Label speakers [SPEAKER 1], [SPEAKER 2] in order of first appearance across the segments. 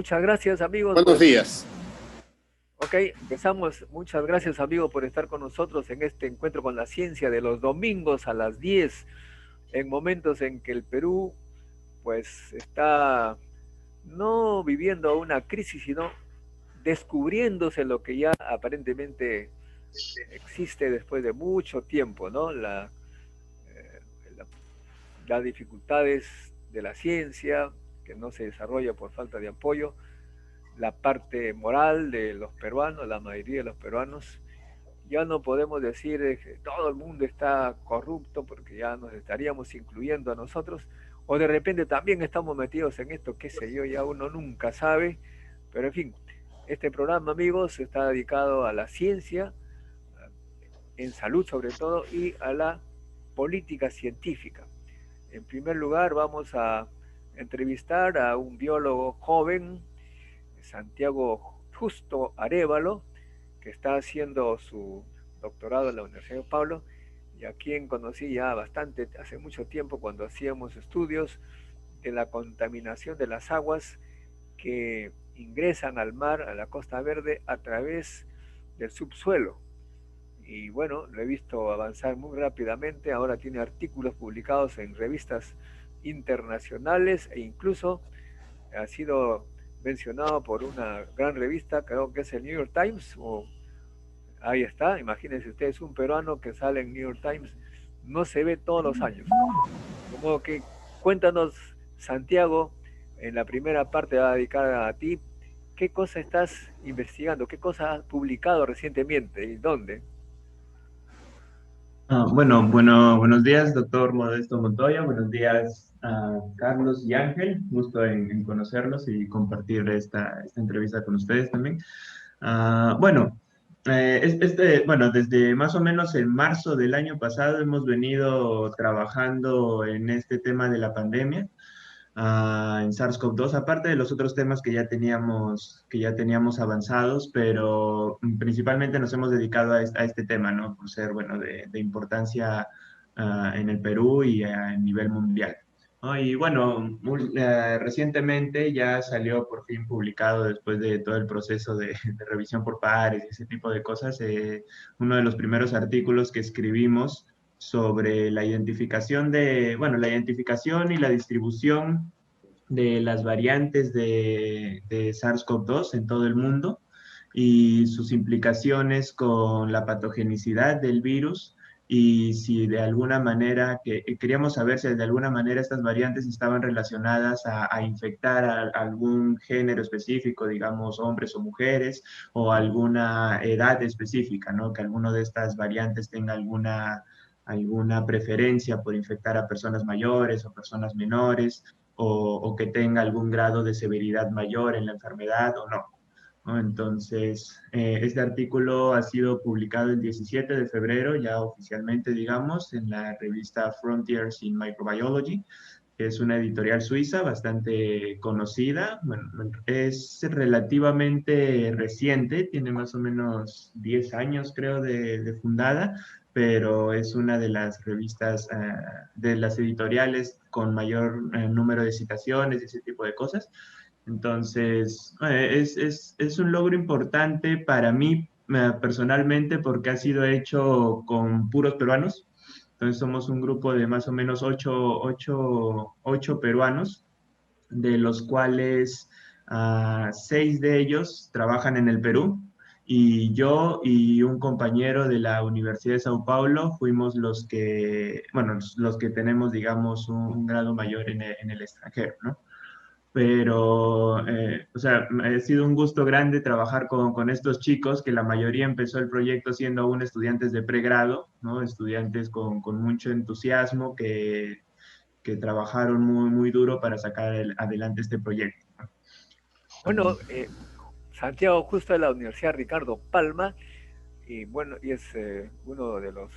[SPEAKER 1] Muchas gracias, amigos.
[SPEAKER 2] Buenos días.
[SPEAKER 1] Ok, empezamos. Muchas gracias, amigo, por estar con nosotros en este encuentro con la ciencia de los domingos a las 10, en momentos en que el Perú, pues, está no viviendo una crisis, sino descubriéndose lo que ya aparentemente existe después de mucho tiempo, ¿no? Eh, la- las dificultades de la ciencia, que no se desarrolla por falta de apoyo, la parte moral de los peruanos, la mayoría de los peruanos. Ya no podemos decir que todo el mundo está corrupto porque ya nos estaríamos incluyendo a nosotros, o de repente también estamos metidos en esto, qué sé yo, ya uno nunca sabe, pero en fin, este programa, amigos, está dedicado a la ciencia, en salud sobre todo, y a la política científica. En primer lugar, vamos a entrevistar a un biólogo joven, Santiago Justo Arévalo, que está haciendo su doctorado en la Universidad de Pablo, y a quien conocí ya bastante, hace mucho tiempo, cuando hacíamos estudios de la contaminación de las aguas que ingresan al mar, a la Costa Verde, a través del subsuelo. Y bueno, lo he visto avanzar muy rápidamente, ahora tiene artículos publicados en revistas internacionales e incluso ha sido mencionado por una gran revista, creo que es el New York Times, o ahí está, imagínense ustedes, un peruano que sale en New York Times, no se ve todos los años. Como que cuéntanos, Santiago, en la primera parte va a dedicar a ti, ¿qué cosa estás investigando? ¿Qué cosa has publicado recientemente y dónde?
[SPEAKER 3] Buenos días, doctor Modesto Montoya. Buenos días a Carlos y Ángel. Gusto en conocerlos y compartir esta entrevista con ustedes también. Ah, bueno, desde más o menos en marzo del año pasado hemos venido trabajando en este tema de la pandemia en SARS-CoV-2, aparte de los otros temas que ya teníamos avanzados, pero principalmente nos hemos dedicado a este tema, ¿no? Por ser, bueno, de importancia en el Perú y a nivel mundial. ¿No? Y bueno, recientemente ya salió por fin publicado, después de todo el proceso de revisión por pares y ese tipo de cosas, uno de los primeros artículos que escribimos sobre la identificación y la distribución de las variantes de SARS-CoV-2 en todo el mundo y sus implicaciones con la patogenicidad del virus y si de alguna manera, queríamos saber si de alguna manera estas variantes estaban relacionadas a infectar a algún género específico, digamos hombres o mujeres, o alguna edad específica, ¿no? Que alguno de estas variantes tenga alguna preferencia por infectar a personas mayores o personas menores, o que tenga algún grado de severidad mayor en la enfermedad o no. ¿No? Entonces, este artículo ha sido publicado el 17 de febrero, ya oficialmente, digamos, en la revista Frontiers in Microbiology, que es una editorial suiza bastante conocida. Bueno, es relativamente reciente, tiene más o menos 10 años, creo, de fundada, pero es una de las revistas, de las editoriales con mayor número de citaciones y ese tipo de cosas. Entonces, es un logro importante para mí personalmente porque ha sido hecho con puros peruanos. Entonces somos un grupo de más o menos ocho peruanos, de los cuales 6 de ellos trabajan en el Perú. Y yo y un compañero de la Universidad de Sao Paulo fuimos los que tenemos, digamos, un grado mayor en el extranjero, ¿no? Pero, o sea, ha sido un gusto grande trabajar con estos chicos, que la mayoría empezó el proyecto siendo aún estudiantes de pregrado, ¿no? Estudiantes con mucho entusiasmo que trabajaron muy, muy duro para sacar adelante este proyecto.
[SPEAKER 1] Bueno, Santiago Justo de la Universidad Ricardo Palma, y bueno, y es uno de los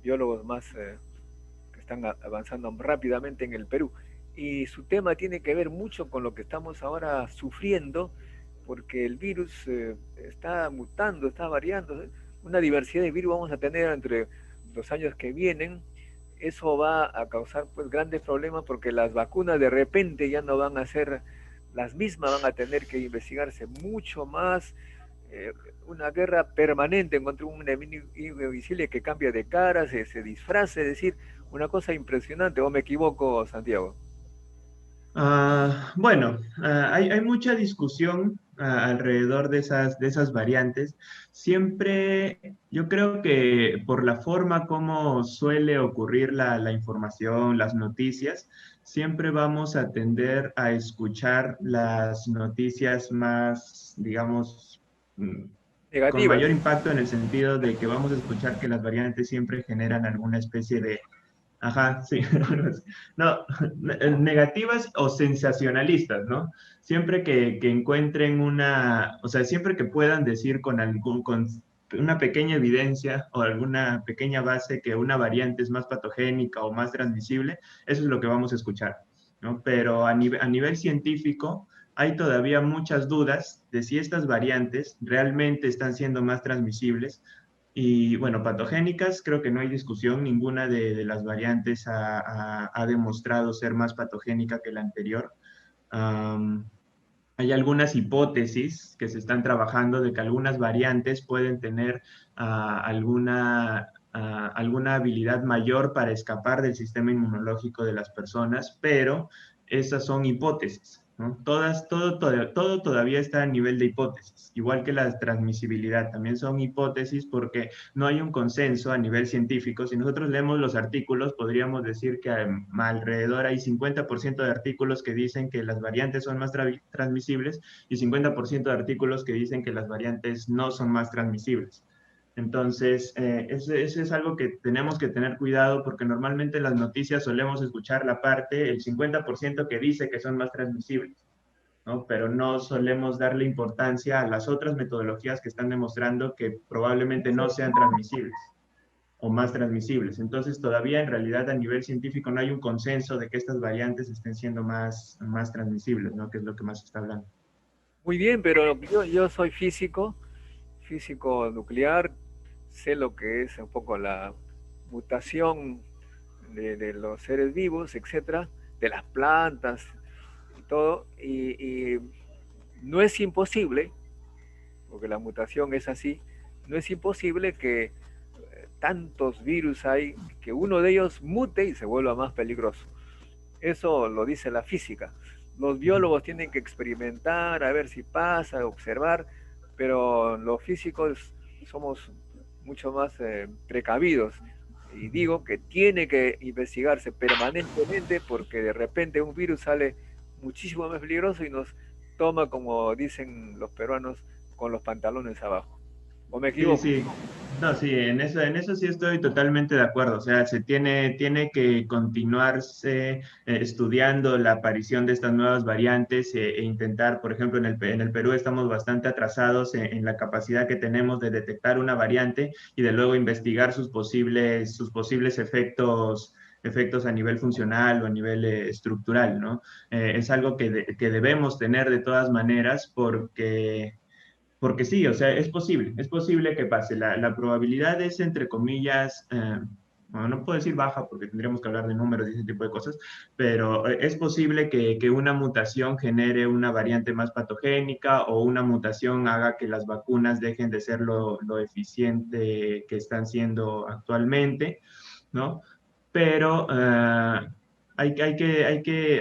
[SPEAKER 1] biólogos más que están avanzando rápidamente en el Perú. Y su tema tiene que ver mucho con lo que estamos ahora sufriendo, porque el virus está mutando, está variando. Una diversidad de virus vamos a tener entre los años que vienen. Eso va a causar pues grandes problemas porque las vacunas de repente ya no van a ser las mismas van a tener que investigarse mucho más, una guerra permanente contra un enemigo invisible que cambia de cara, se disfraza, es decir, una cosa impresionante. ¿O me equivoco, Santiago?
[SPEAKER 3] Bueno, hay mucha discusión alrededor de esas variantes. Siempre, yo creo que por la forma como suele ocurrir la información, las noticias, siempre vamos a tender a escuchar las noticias más, digamos, con
[SPEAKER 1] Negativas.
[SPEAKER 3] mayor impacto en el sentido de que vamos a escuchar que las variantes siempre generan alguna especie de. Ajá, sí. No, negativas o sensacionalistas, ¿no? Siempre que encuentren o sea, siempre que puedan decir con una pequeña evidencia o alguna pequeña base que una variante es más patogénica o más transmisible, eso es lo que vamos a escuchar, ¿no? Pero a nivel científico hay todavía muchas dudas de si estas variantes realmente están siendo más transmisibles y bueno, patogénicas, creo que no hay discusión, ninguna de las variantes ha demostrado ser más patogénica que la anterior. Um, Hay algunas hipótesis que se están trabajando de que algunas variantes pueden tener alguna habilidad mayor para escapar del sistema inmunológico de las personas, pero esas son hipótesis, ¿no? Todo todavía está a nivel de hipótesis, igual que la transmisibilidad, también son hipótesis porque no hay un consenso a nivel científico. Si nosotros leemos los artículos, podríamos decir que alrededor hay 50% de artículos que dicen que las variantes son más transmisibles y 50% de artículos que dicen que las variantes no son más transmisibles. Entonces, eso es algo que tenemos que tener cuidado porque normalmente en las noticias solemos escuchar la parte, el 50% que dice que son más transmisibles, ¿no? Pero no solemos darle importancia a las otras metodologías que están demostrando que probablemente no sean transmisibles o más transmisibles. Entonces, todavía en realidad a nivel científico no hay un consenso de que estas variantes estén siendo más transmisibles, ¿no? Que es lo que más se está hablando.
[SPEAKER 1] Muy bien, pero yo soy físico, físico nuclear, sé lo que es un poco la mutación de los seres vivos, etcétera, de las plantas y todo, y no es imposible, porque la mutación es así, no es imposible que tantos virus hay, que uno de ellos mute y se vuelva más peligroso. Eso lo dice la física. Los biólogos tienen que experimentar, a ver si pasa, observar, pero los físicos somos mucho más precavidos. Y digo que tiene que investigarse permanentemente porque de repente un virus sale muchísimo más peligroso y nos toma, como dicen los peruanos, con los pantalones abajo. ¿O me
[SPEAKER 3] Sí,
[SPEAKER 1] equivoco?
[SPEAKER 3] sí. No, sí, en eso sí estoy totalmente de acuerdo. O sea, tiene que continuarse estudiando la aparición de estas nuevas variantes e intentar, por ejemplo, en el Perú estamos bastante atrasados en la capacidad que tenemos de detectar una variante y de luego investigar sus posibles efectos a nivel funcional o a nivel estructural, ¿no? Es algo que debemos tener de todas maneras porque sí, o sea, es posible que pase. La probabilidad es, entre comillas, bueno, no puedo decir baja porque tendríamos que hablar de números y ese tipo de cosas, pero es posible que una mutación genere una variante más patogénica o una mutación haga que las vacunas dejen de ser lo eficiente que están siendo actualmente, ¿no? Pero o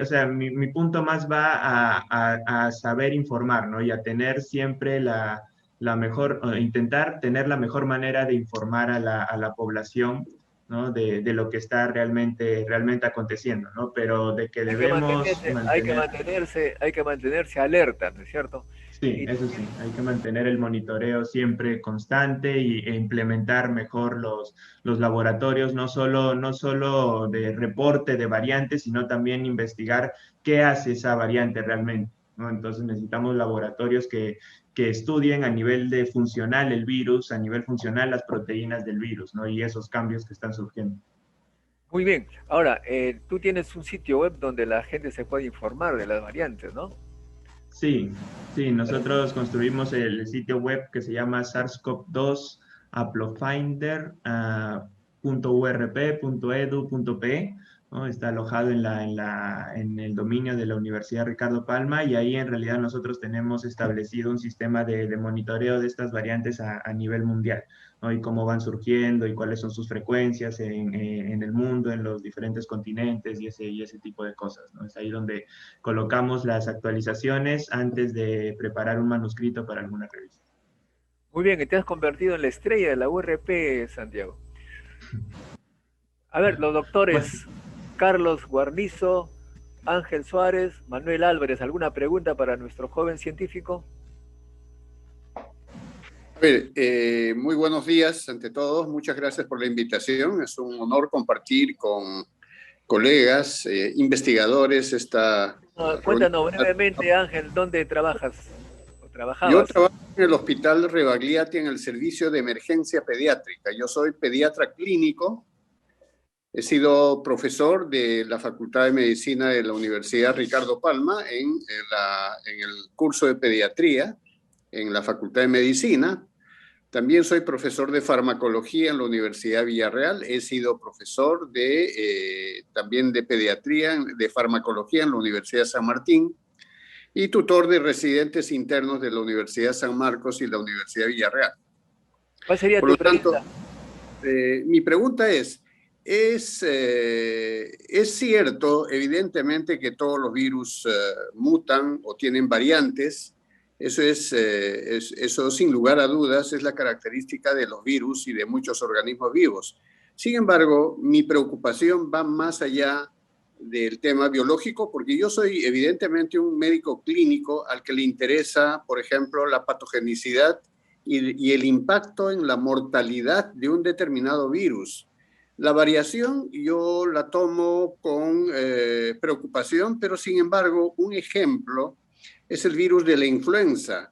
[SPEAKER 3] sea, mi punto más va a saber informar, ¿no? Y a tener siempre la mejor, intentar tener la mejor manera de informar a la población, ¿no? De lo que está realmente aconteciendo, ¿no? Pero de que
[SPEAKER 1] Hay que
[SPEAKER 3] debemos mantener.
[SPEAKER 1] hay que mantenerse alerta, ¿no es cierto?
[SPEAKER 3] Sí,
[SPEAKER 1] Y
[SPEAKER 3] eso sí, hay que mantener el monitoreo siempre constante e implementar mejor los laboratorios, no solo de reporte de variantes, sino también investigar qué hace esa variante realmente, ¿no? Entonces necesitamos laboratorios que estudien a nivel de funcional el virus, a nivel funcional las proteínas del virus, ¿no? Y esos cambios que están surgiendo.
[SPEAKER 1] muy bien. Ahora, tú tienes un sitio web donde la gente se puede informar de las variantes, ¿no?
[SPEAKER 3] Sí, sí, nosotros construimos el sitio web que se llama SARS-CoV-2 haplofinder.urp.edu.pe, ¿no? Está alojado en el dominio de la Universidad Ricardo Palma, y ahí en realidad nosotros tenemos establecido un sistema de monitoreo de estas variantes a nivel mundial, ¿no? Y cómo van surgiendo y cuáles son sus frecuencias en el mundo, en los diferentes continentes y ese tipo de cosas, ¿no? Es ahí donde colocamos las actualizaciones antes de preparar un manuscrito para alguna revista.
[SPEAKER 1] Muy bien, y te has convertido en la estrella de la URP, Santiago. A ver, los
[SPEAKER 3] Bueno,
[SPEAKER 1] doctores Carlos Guarnizo, Ángel Suárez, Manuel Álvarez, ¿alguna pregunta para nuestro joven científico?
[SPEAKER 2] A ver, muy buenos días ante todos. Muchas gracias por la invitación. Es un honor compartir con colegas, investigadores, esta reunión.
[SPEAKER 1] Cuéntanos brevemente, Ángel, ¿dónde trabajas o
[SPEAKER 2] Yo
[SPEAKER 1] trabajabas?
[SPEAKER 2] trabajo en el Hospital Rebagliati en el servicio de emergencia pediátrica. Yo soy pediatra clínico. He sido profesor de la Facultad de Medicina de la Universidad Ricardo Palma en el curso de pediatría en la Facultad de Medicina. También soy profesor de farmacología en la Universidad Villarreal. He sido profesor también de pediatría, de farmacología en la Universidad San Martín y tutor de residentes internos de la Universidad San Marcos y la Universidad Villarreal.
[SPEAKER 1] ¿Cuál sería
[SPEAKER 2] Por
[SPEAKER 1] tu
[SPEAKER 2] lo tanto,
[SPEAKER 1] pregunta?
[SPEAKER 2] mi pregunta es cierto, evidentemente, que todos los virus mutan o tienen variantes. Eso sin lugar a dudas es la característica de los virus y de muchos organismos vivos. Sin embargo, mi preocupación va más allá del tema biológico, porque yo soy evidentemente un médico clínico al que le interesa, por ejemplo, la patogenicidad y el impacto en la mortalidad de un determinado virus. La variación yo la tomo con preocupación, pero sin embargo, un ejemplo es el virus de la influenza,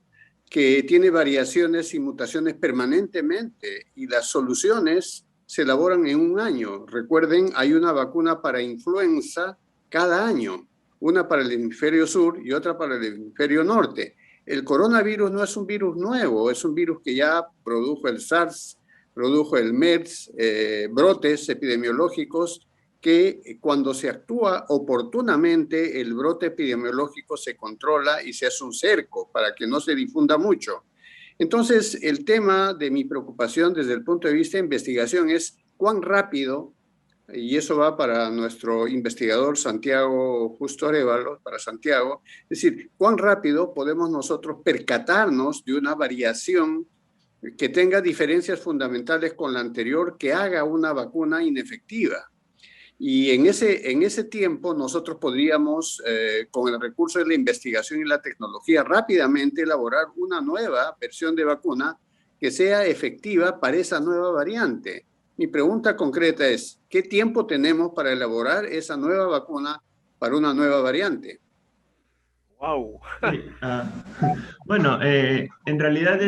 [SPEAKER 2] que tiene variaciones y mutaciones permanentemente, y las soluciones se elaboran en un año. Recuerden, hay una vacuna para influenza cada año, una para el hemisferio sur y otra para el hemisferio norte. El coronavirus no es un virus nuevo, es un virus que ya produjo el SARS, produjo el MERS, brotes epidemiológicos que cuando se actúa oportunamente, el brote epidemiológico se controla y se hace un cerco para que no se difunda mucho. Entonces, el tema de mi preocupación desde el punto de vista de investigación es cuán rápido, y eso va para nuestro investigador Santiago Justo Arévalo, para Santiago, es decir, cuán rápido podemos nosotros percatarnos de una variación que tenga diferencias fundamentales con la anterior, que haga una vacuna inefectiva. Y en ese tiempo nosotros podríamos, con el recurso de la investigación y la tecnología, rápidamente elaborar una nueva versión de vacuna que sea efectiva para esa nueva variante. Mi pregunta concreta es, ¿qué tiempo tenemos para elaborar esa nueva vacuna para una nueva variante?
[SPEAKER 1] Wow.
[SPEAKER 3] sí, bueno, en realidad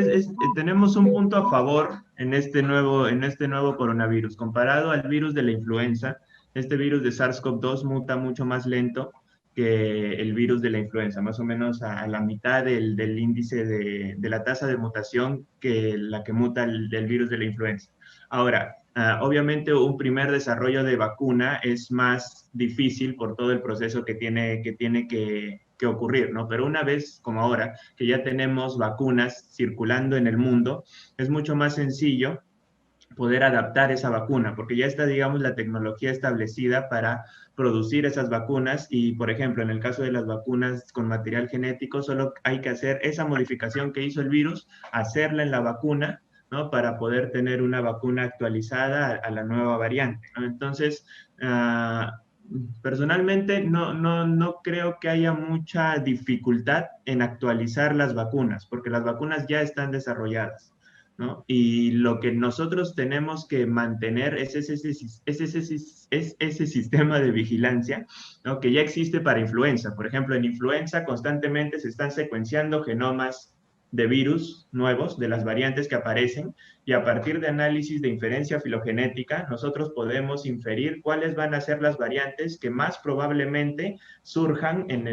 [SPEAKER 3] tenemos un punto a favor en este nuevo coronavirus. Comparado al virus de la influenza, este virus de SARS-CoV-2 muta mucho más lento que el virus de la influenza, más o menos a la mitad del índice de la tasa de mutación que la que muta del virus de la influenza. Ahora, obviamente un primer desarrollo de vacuna es más difícil por todo el proceso que ocurrir, ¿no? Pero una vez, como ahora, que ya tenemos vacunas circulando en el mundo, es mucho más sencillo poder adaptar esa vacuna, porque ya está, digamos, la tecnología establecida para producir esas vacunas y, por ejemplo, en el caso de las vacunas con material genético, solo hay que hacer esa modificación que hizo el virus, hacerla en la vacuna, ¿no? Para poder tener una vacuna actualizada a la nueva variante, ¿no? Entonces, personalmente no creo que haya mucha dificultad en actualizar las vacunas, porque las vacunas ya están desarrolladas, ¿no? Y lo que nosotros tenemos que mantener es ese sistema de vigilancia, ¿no? Que ya existe para influenza. Por ejemplo, en influenza constantemente se están secuenciando genomas de virus nuevos, de las variantes que aparecen, y a partir de análisis de inferencia filogenética, nosotros podemos inferir cuáles van a ser las variantes que más probablemente surjan en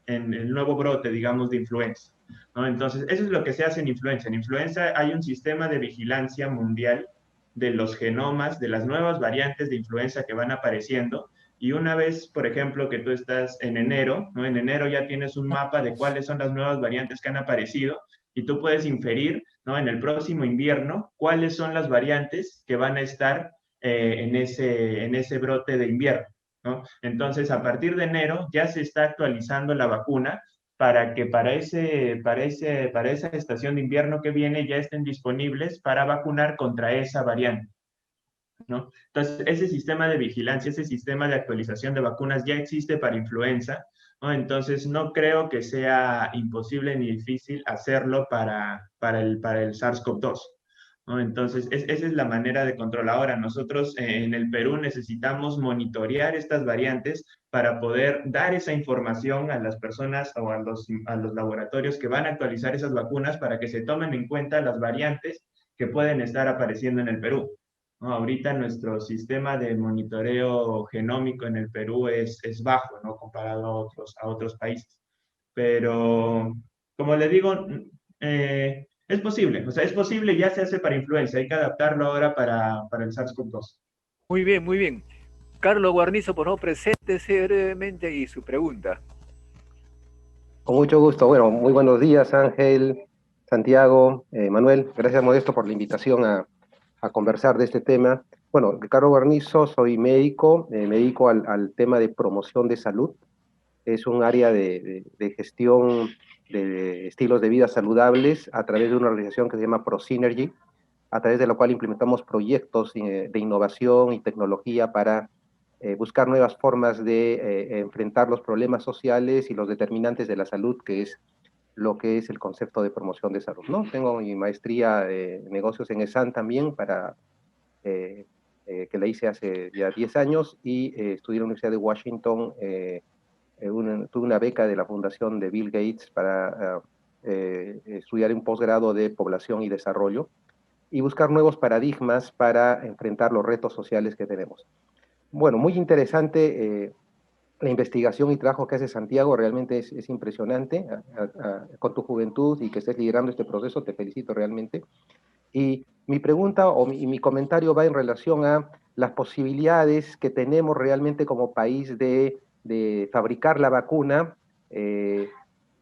[SPEAKER 3] en el nuevo brote, digamos, de influenza, ¿no? Entonces, eso es lo que se hace en influenza. En influenza hay un sistema de vigilancia mundial de los genomas, de las nuevas variantes de influenza que van apareciendo. Y una vez, por ejemplo, que tú estás en enero, ¿no? En enero ya tienes un mapa de cuáles son las nuevas variantes que han aparecido y tú puedes inferir, ¿no? En el próximo invierno cuáles son las variantes que van a estar en ese brote de invierno, ¿no? Entonces, a partir de enero ya se está actualizando la vacuna para que para esa estación de invierno que viene ya estén disponibles para vacunar contra esa variante, ¿no? Entonces, ese sistema de vigilancia, ese sistema de actualización de vacunas ya existe para influenza, ¿no? Entonces, no creo que sea imposible ni difícil hacerlo para el SARS-CoV-2, ¿no? Entonces, esa es la manera de control. Ahora, nosotros en el Perú necesitamos monitorear estas variantes para poder dar esa información a las personas o a los laboratorios que van a actualizar esas vacunas para que se tomen en cuenta las variantes que pueden estar apareciendo en el Perú, ¿no? Ahorita nuestro sistema de monitoreo genómico en el Perú es bajo, ¿no? Comparado a otros países. Pero, como le digo, es posible, o sea, es posible, ya se hace para influenza, hay que adaptarlo ahora para el SARS-CoV-2.
[SPEAKER 1] Muy bien, muy bien. Carlos Guarnizo, por favor, preséntese brevemente y su pregunta.
[SPEAKER 4] Con mucho gusto. Bueno, muy buenos días, Ángel, Santiago, Manuel. Gracias, Modesto, por la invitación a conversar de este tema. Bueno, Ricardo Guarnizo, soy médico, me dedico al tema de promoción de salud. Es un área de gestión de estilos de vida saludables a través de una organización que se llama ProSynergy, a través de la cual implementamos proyectos de innovación y tecnología para buscar nuevas formas de enfrentar los problemas sociales y los determinantes de la salud, que es lo que es el concepto de promoción de salud, ¿no? Tengo mi maestría de negocios en ESAN también, que la hice hace ya 10 años, y estudié en la Universidad de Washington. Tuve una beca de la fundación de Bill Gates para estudiar un posgrado de población y desarrollo y buscar nuevos paradigmas para enfrentar los retos sociales que tenemos. Bueno, muy interesante la investigación y trabajo que hace Santiago, realmente es impresionante. Con tu juventud y que estés liderando este proceso, te felicito realmente. Y mi pregunta o mi comentario va en relación a las posibilidades que tenemos realmente como país de fabricar la vacuna,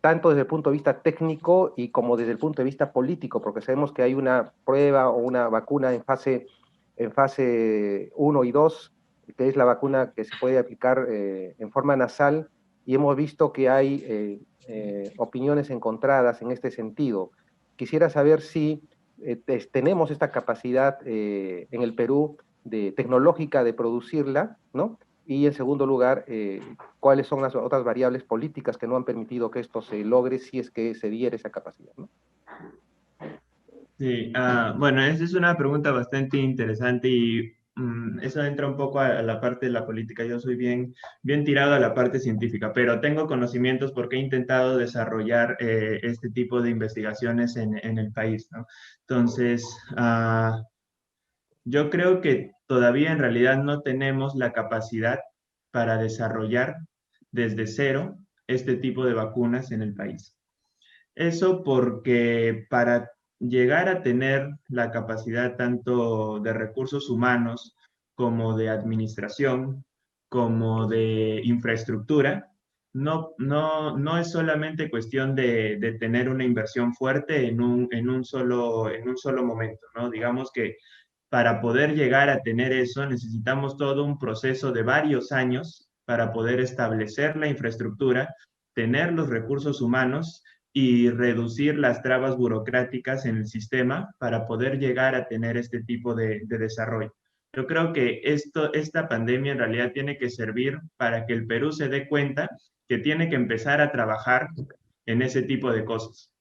[SPEAKER 4] tanto desde el punto de vista técnico y como desde el punto de vista político, porque sabemos que hay una prueba o una vacuna en fase 1 y 2, que es la vacuna que se puede aplicar en forma nasal, y hemos visto que hay opiniones encontradas en este sentido. Quisiera saber si tenemos esta capacidad en el Perú tecnológica de producirla, ¿no? Y en segundo lugar, cuáles son las otras variables políticas que no han permitido que esto se logre si es que se diera esa capacidad, ¿no?
[SPEAKER 3] Sí, bueno, esa es una pregunta bastante interesante y eso entra un poco a la parte de la política. Yo soy bien tirado a la parte científica, pero tengo conocimientos porque he intentado desarrollar este tipo de investigaciones en el país, ¿no? Entonces, yo creo que todavía en realidad no tenemos la capacidad para desarrollar desde cero este tipo de vacunas en el país. Eso porque para llegar a tener la capacidad tanto de recursos humanos como de administración, como de infraestructura, no es solamente cuestión de tener una inversión fuerte en un solo momento, ¿no? Digamos que para poder llegar a tener eso necesitamos todo un proceso de varios años para poder establecer la infraestructura, tener los recursos humanos y reducir las trabas burocráticas en el sistema para poder llegar a tener este tipo de desarrollo. Yo creo que esta pandemia en realidad tiene que servir para que el Perú se dé cuenta que tiene que empezar a trabajar en ese tipo de cosas,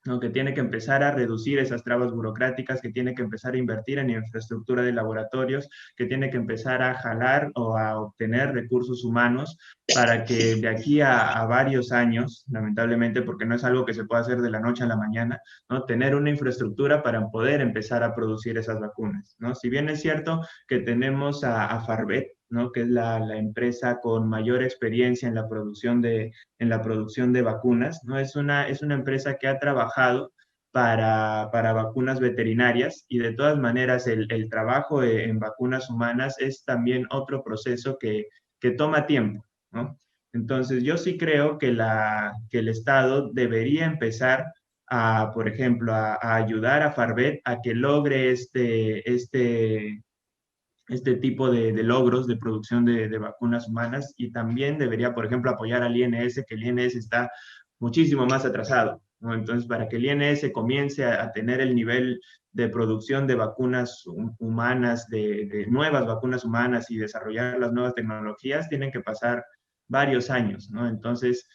[SPEAKER 3] ¿no? Que tiene que empezar a reducir esas trabas burocráticas, que tiene que empezar a invertir en infraestructura de laboratorios, que tiene que empezar a jalar o a obtener recursos humanos para que de aquí a varios años, lamentablemente, porque no es algo que se pueda hacer de la noche a la mañana, ¿no? Tener una infraestructura para poder empezar a producir esas vacunas, ¿no? Si bien es cierto que tenemos a Farvet, ¿no? Que es la empresa con mayor experiencia en la producción de vacunas, ¿no? Es una empresa que ha trabajado para vacunas veterinarias, y de todas maneras el trabajo en vacunas humanas es también otro proceso que toma tiempo, ¿no? Entonces yo sí creo que el Estado debería empezar a, por ejemplo, a ayudar a Farvet a que logre este tipo de logros de producción de vacunas humanas, y también debería, por ejemplo, apoyar al INS, que el INS está muchísimo más atrasado, ¿no? Entonces, para que el INS comience a tener el nivel de producción de vacunas humanas, de nuevas vacunas humanas y desarrollar las nuevas tecnologías, tienen que pasar varios años, ¿no? Entonces,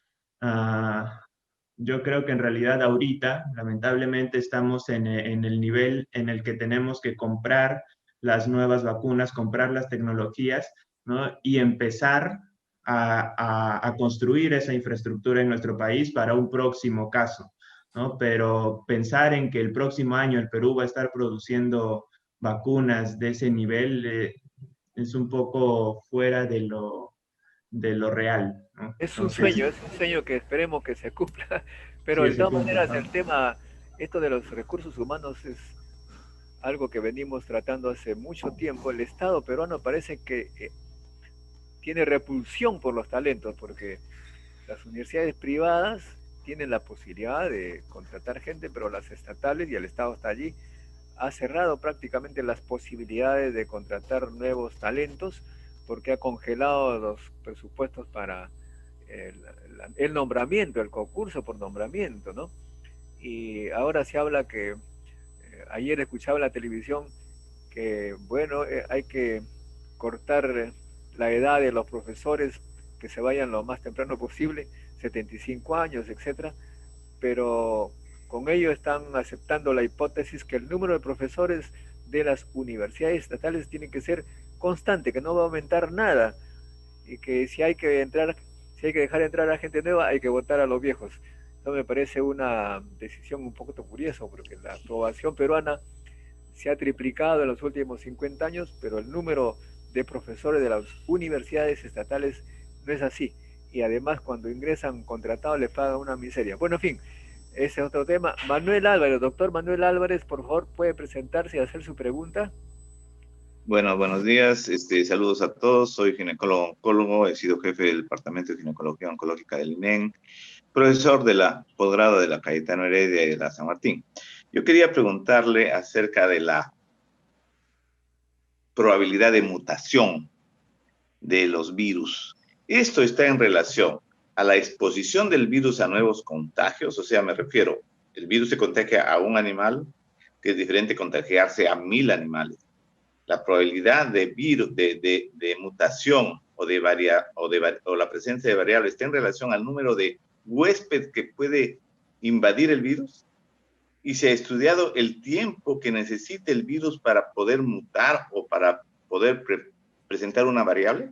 [SPEAKER 3] yo creo que en realidad ahorita, lamentablemente, estamos en el nivel en el que tenemos que comprar las nuevas vacunas, comprar las tecnologías, ¿no? Y empezar a construir esa infraestructura en nuestro país para un próximo caso, ¿no? Pero pensar en que el próximo año el Perú va a estar produciendo vacunas de ese nivel es un poco fuera de lo real, ¿no? Entonces,
[SPEAKER 1] Es un sueño que esperemos que se cumpla, pero
[SPEAKER 3] sí,
[SPEAKER 1] de
[SPEAKER 3] ese
[SPEAKER 1] todas
[SPEAKER 3] punto,
[SPEAKER 1] maneras
[SPEAKER 3] ¿no?
[SPEAKER 1] el tema, esto de los recursos humanos es algo que venimos tratando hace mucho tiempo. El Estado peruano parece que tiene repulsión por los talentos, porque las universidades privadas tienen la posibilidad de contratar gente, pero las estatales, y el Estado está allí, ha cerrado prácticamente las posibilidades de contratar nuevos talentos porque ha congelado los presupuestos para el nombramiento, el concurso por nombramiento, ¿no? Y ahora se habla que, ayer escuchaba en la televisión que, bueno, hay que cortar la edad de los profesores, que se vayan lo más temprano posible, 75 años, etcétera, pero con ello están aceptando la hipótesis que el número de profesores de las universidades estatales tiene que ser constante, que no va a aumentar nada, y que si hay que entrar, si hay que dejar entrar a gente nueva, hay que votar a los viejos. Eso me parece una decisión un poco curiosa, porque la aprobación peruana se ha triplicado en los últimos 50 años, pero el número de profesores de las universidades estatales no es así. Y además, cuando ingresan contratados, les pagan una miseria. Bueno, en fin, ese es otro tema. Manuel Álvarez, doctor Manuel Álvarez, por favor, puede presentarse y hacer su pregunta.
[SPEAKER 5] Bueno, buenos días. Saludos a todos. Soy ginecólogo oncólogo, he sido jefe del Departamento de Ginecología Oncológica del INEN, profesor de la posgrado de la Cayetano Heredia y de la San Martín. Yo quería preguntarle acerca de la probabilidad de mutación de los virus. Esto está en relación a la exposición del virus a nuevos contagios, o sea, me refiero, el virus se contagia a un animal, que es diferente contagiarse a 1000 animales. La probabilidad de virus, de mutación o la presencia de variables está en relación al número de huéspedes que puede invadir el virus, y se ha estudiado el tiempo que necesita el virus para poder mutar o para poder presentar una variable.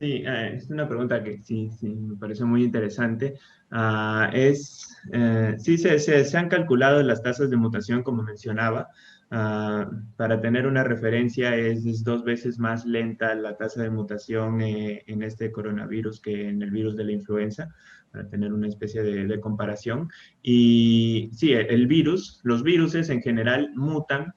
[SPEAKER 3] sí, es una pregunta que sí, sí, me pareció muy interesante. Sí, se han calculado las tasas de mutación, como mencionaba. Para tener una referencia, es 2 veces más lenta la tasa de mutación en este coronavirus que en el virus de la influenza, para tener una especie de comparación. Y sí, los viruses en general mutan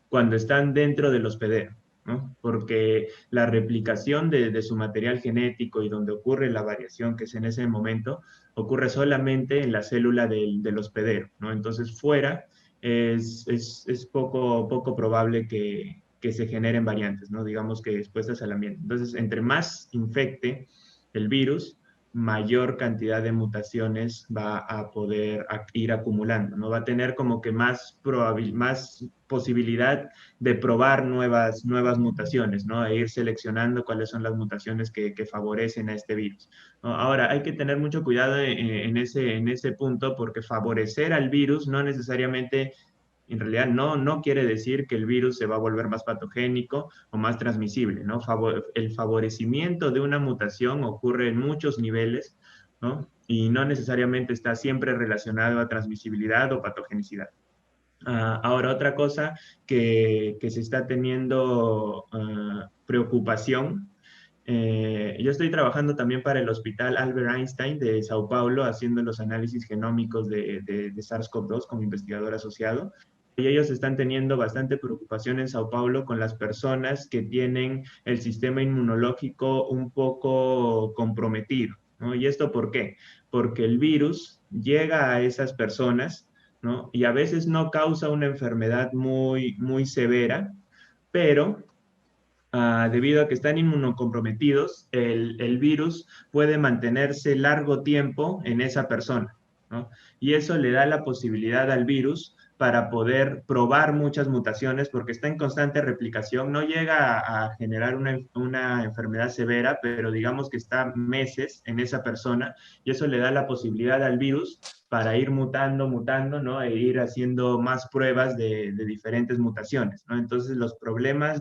[SPEAKER 3] cuando están dentro del hospedero, ¿no? Porque la replicación de su material genético y donde ocurre la variación, que es en ese momento, ocurre solamente en la célula del hospedero, ¿no? Entonces, fuera es poco probable que se generen variantes, ¿no? Digamos que expuestas al ambiente. Entonces, entre más infecte el virus, mayor cantidad de mutaciones va a poder ir acumulando, ¿no? Va a tener como que más posibilidad de probar nuevas mutaciones, ¿no? E ir seleccionando cuáles son las mutaciones que favorecen a este virus, ¿no? Ahora, hay que tener mucho cuidado en ese punto, porque favorecer al virus no necesariamente, en realidad no quiere decir que el virus se va a volver más patogénico o más transmisible, ¿no? El favorecimiento de una mutación ocurre en muchos niveles, ¿no? Y no necesariamente está siempre relacionado a transmisibilidad o patogenicidad. Ahora, otra cosa que se está teniendo preocupación Yo estoy trabajando también para el Hospital Albert Einstein de Sao Paulo, haciendo los análisis genómicos de SARS-CoV-2 como investigador asociado. Y ellos están teniendo bastante preocupación en Sao Paulo con las personas que tienen el sistema inmunológico un poco comprometido, ¿no? ¿Y esto por qué? Porque el virus llega a esas personas, ¿no? Y a veces no causa una enfermedad muy severa, pero debido a que están inmunocomprometidos, el virus puede mantenerse largo tiempo en esa persona, ¿no? Y eso le da la posibilidad al virus para poder probar muchas mutaciones porque está en constante replicación. No llega a generar una enfermedad severa, pero digamos que está meses en esa persona y eso le da la posibilidad al virus para ir mutando, ¿no? E ir haciendo más pruebas de diferentes mutaciones, ¿no? Entonces los problemas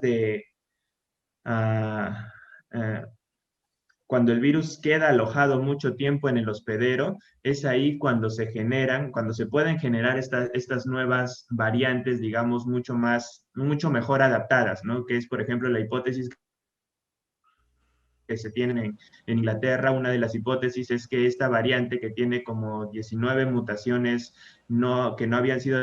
[SPEAKER 3] ah, eh, cuando el virus queda alojado mucho tiempo en el hospedero, es ahí cuando cuando se pueden generar estas nuevas variantes, digamos, mucho mejor adaptadas, ¿no? Que es, por ejemplo, la hipótesis que se tiene en Inglaterra. Una de las hipótesis es que esta variante que tiene como 19 mutaciones que no habían sido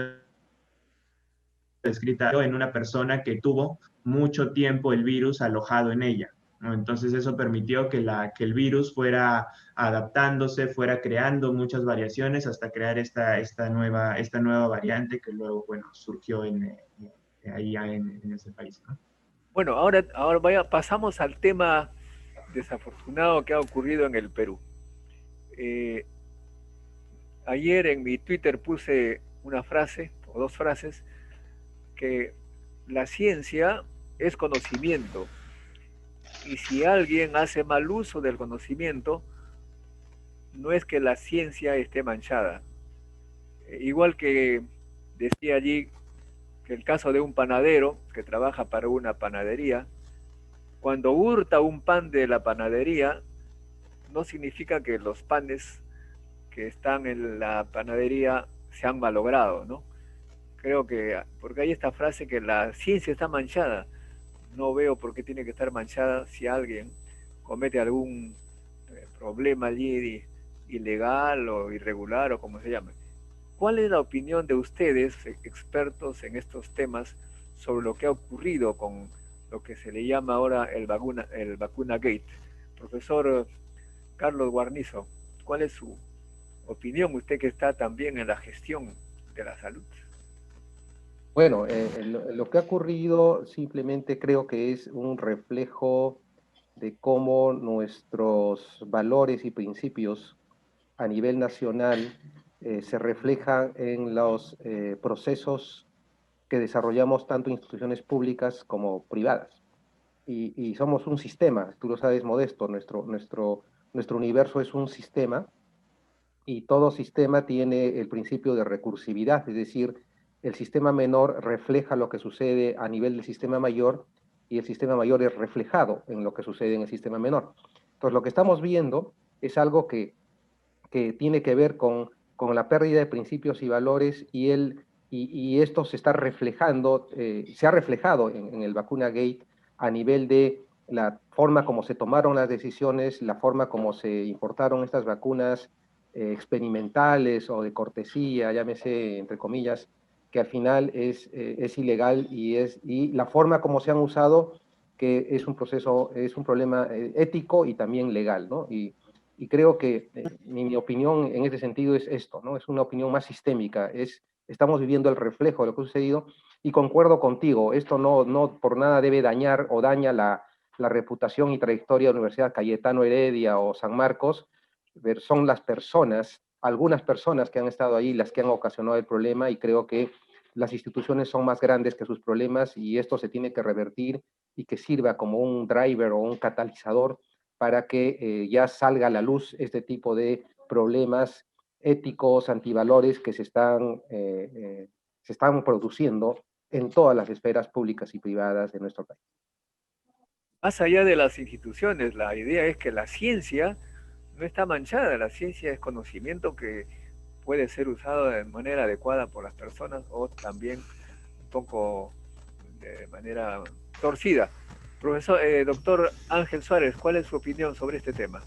[SPEAKER 3] descritas en una persona que tuvo mucho tiempo el virus alojado en ella, ¿no? Entonces eso permitió que el virus fuera adaptándose, fuera creando muchas variaciones hasta crear esta nueva variante que luego, bueno, surgió ahí en ese país, ¿no?
[SPEAKER 1] Bueno, pasamos al tema desafortunado que ha ocurrido en el Perú. Ayer en mi Twitter puse una frase, o dos frases, que la ciencia es conocimiento, y si alguien hace mal uso del conocimiento, no es que la ciencia esté manchada. Igual que decía allí que el caso de un panadero que trabaja para una panadería, cuando hurta un pan de la panadería, no significa que los panes que están en la panadería se han malogrado, ¿no? Creo que, porque hay esta frase que la ciencia está manchada, no veo por qué tiene que estar manchada si alguien comete algún problema allí ilegal o irregular o como se llame. ¿Cuál es la opinión de ustedes, expertos en estos temas, sobre lo que ha ocurrido con lo que se le llama ahora el vacuna gate? Profesor Carlos Guarnizo, ¿cuál es su opinión, usted que está también en la gestión de la salud?
[SPEAKER 4] Bueno, lo que ha ocurrido simplemente creo que es un reflejo de cómo nuestros valores y principios a nivel nacional se reflejan en los procesos que desarrollamos tanto instituciones públicas como privadas. Y somos un sistema, tú lo sabes, Modesto, nuestro universo es un sistema y todo sistema tiene el principio de recursividad, es decir, el sistema menor refleja lo que sucede a nivel del sistema mayor y el sistema mayor es reflejado en lo que sucede en el sistema menor. Entonces, lo que estamos viendo es algo que tiene que ver con la pérdida de principios y valores y esto se está reflejando, se ha reflejado en el vacuna gate a nivel de la forma como se tomaron las decisiones, la forma como se importaron estas vacunas experimentales o de cortesía, llámese entre comillas, que al final es ilegal y la forma como se han usado, que es un proceso, es un problema ético y también legal, ¿no? Y creo que mi opinión en ese sentido es esto, ¿no? Es una opinión más sistémica, estamos viviendo el reflejo de lo que ha sucedido y concuerdo contigo, esto no por nada debe dañar o daña la reputación y trayectoria de la Universidad Cayetano Heredia o San Marcos, son las personas, algunas personas que han estado ahí las que han ocasionado el problema y creo que las instituciones son más grandes que sus problemas y esto se tiene que revertir y que sirva como un driver o un catalizador para que ya salga a la luz este tipo de problemas éticos, antivalores que se están produciendo en todas las esferas públicas y privadas de nuestro país.
[SPEAKER 1] Más allá de las instituciones, la idea es que la ciencia no está manchada, la ciencia es conocimiento que puede ser usado de manera adecuada por las personas o también un poco de manera torcida. Profesor, doctor Ángel Suárez, ¿cuál es su opinión sobre este tema?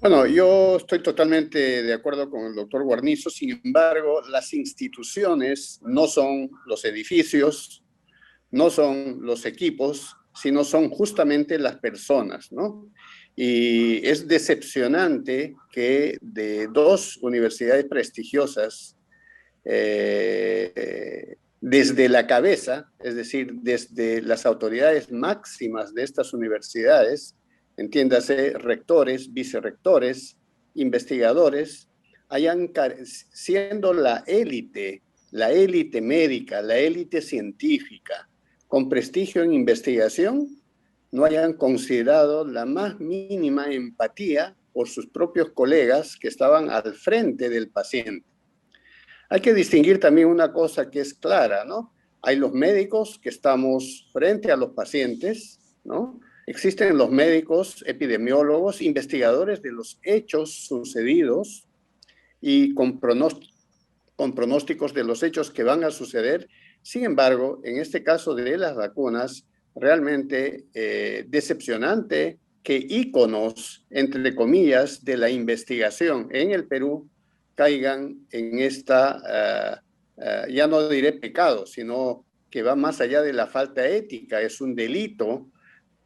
[SPEAKER 2] Bueno, yo estoy totalmente de acuerdo con el doctor Guarnizo. Sin embargo, las instituciones no son los edificios, no son los equipos, sino son justamente las personas, ¿no? Y es decepcionante que de dos universidades prestigiosas, desde la cabeza, es decir, desde las autoridades máximas de estas universidades, entiéndase, rectores, vicerrectores, investigadores, siendo la élite médica, la élite científica, con prestigio en investigación, no hayan considerado la más mínima empatía por sus propios colegas que estaban al frente del paciente. Hay que distinguir también una cosa que es clara, ¿no? Hay los médicos que estamos frente a los pacientes, ¿no? Existen los médicos, epidemiólogos, investigadores de los hechos sucedidos y con pronósticos de los hechos que van a suceder. Sin embargo, en este caso de las vacunas, realmente decepcionante que íconos, entre comillas, de la investigación en el Perú caigan en esta, ya no diré pecado, sino que va más allá de la falta ética, es un delito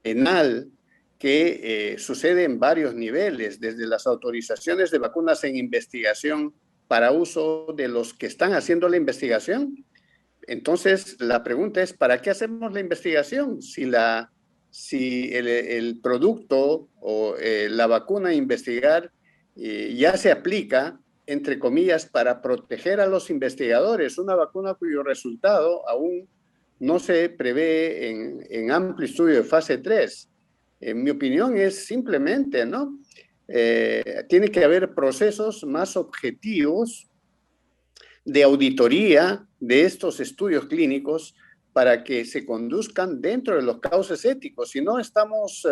[SPEAKER 2] penal que sucede en varios niveles, desde las autorizaciones de vacunas en investigación para uso de los que están haciendo la investigación. Entonces, la pregunta es, ¿para qué hacemos la investigación? Si el producto o la vacuna a investigar ya se aplica, entre comillas, para proteger a los investigadores, una vacuna cuyo resultado aún no se prevé en amplio estudio de fase 3. Mi opinión es simplemente, ¿no? Tiene que haber procesos más objetivos de auditoría de estos estudios clínicos para que se conduzcan dentro de los cauces éticos. Si no, estamos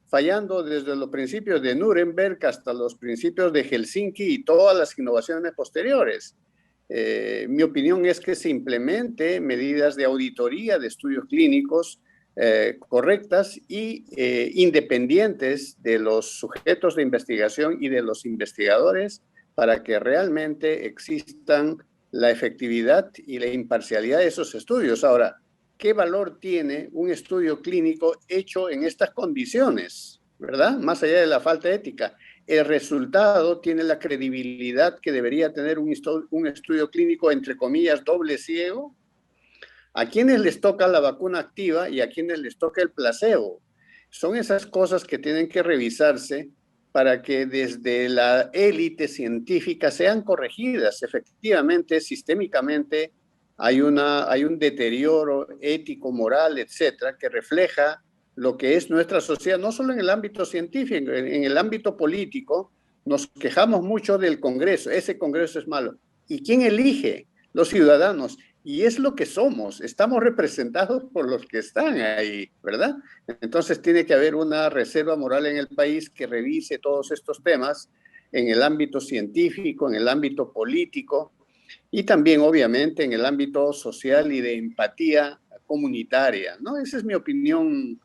[SPEAKER 2] fallando desde los principios de Nuremberg hasta los principios de Helsinki y todas las innovaciones posteriores. Mi opinión es que se implemente medidas de auditoría de estudios clínicos correctas y independientes de los sujetos de investigación y de los investigadores para que realmente existan la efectividad y la imparcialidad de esos estudios. Ahora, ¿qué valor tiene un estudio clínico hecho en estas condiciones, verdad? Más allá de la falta de ética. El resultado tiene la credibilidad que debería tener un estudio clínico, entre comillas, doble ciego. ¿A quienes les toca la vacuna activa y a quienes les toca el placebo? Son esas cosas que tienen que revisarse para que desde la élite científica sean corregidas. Efectivamente, sistémicamente, hay un deterioro ético, moral, etcétera, que refleja lo que es nuestra sociedad, no solo en el ámbito científico, en el ámbito político. Nos quejamos mucho del Congreso, ese Congreso es malo. ¿Y quién elige? Los ciudadanos. Y es lo que somos, estamos representados por los que están ahí, ¿verdad? Entonces tiene que haber una reserva moral en el país que revise todos estos temas en el ámbito científico, en el ámbito político y también obviamente en el ámbito social y de empatía comunitaria, ¿no? Esa es mi opinión,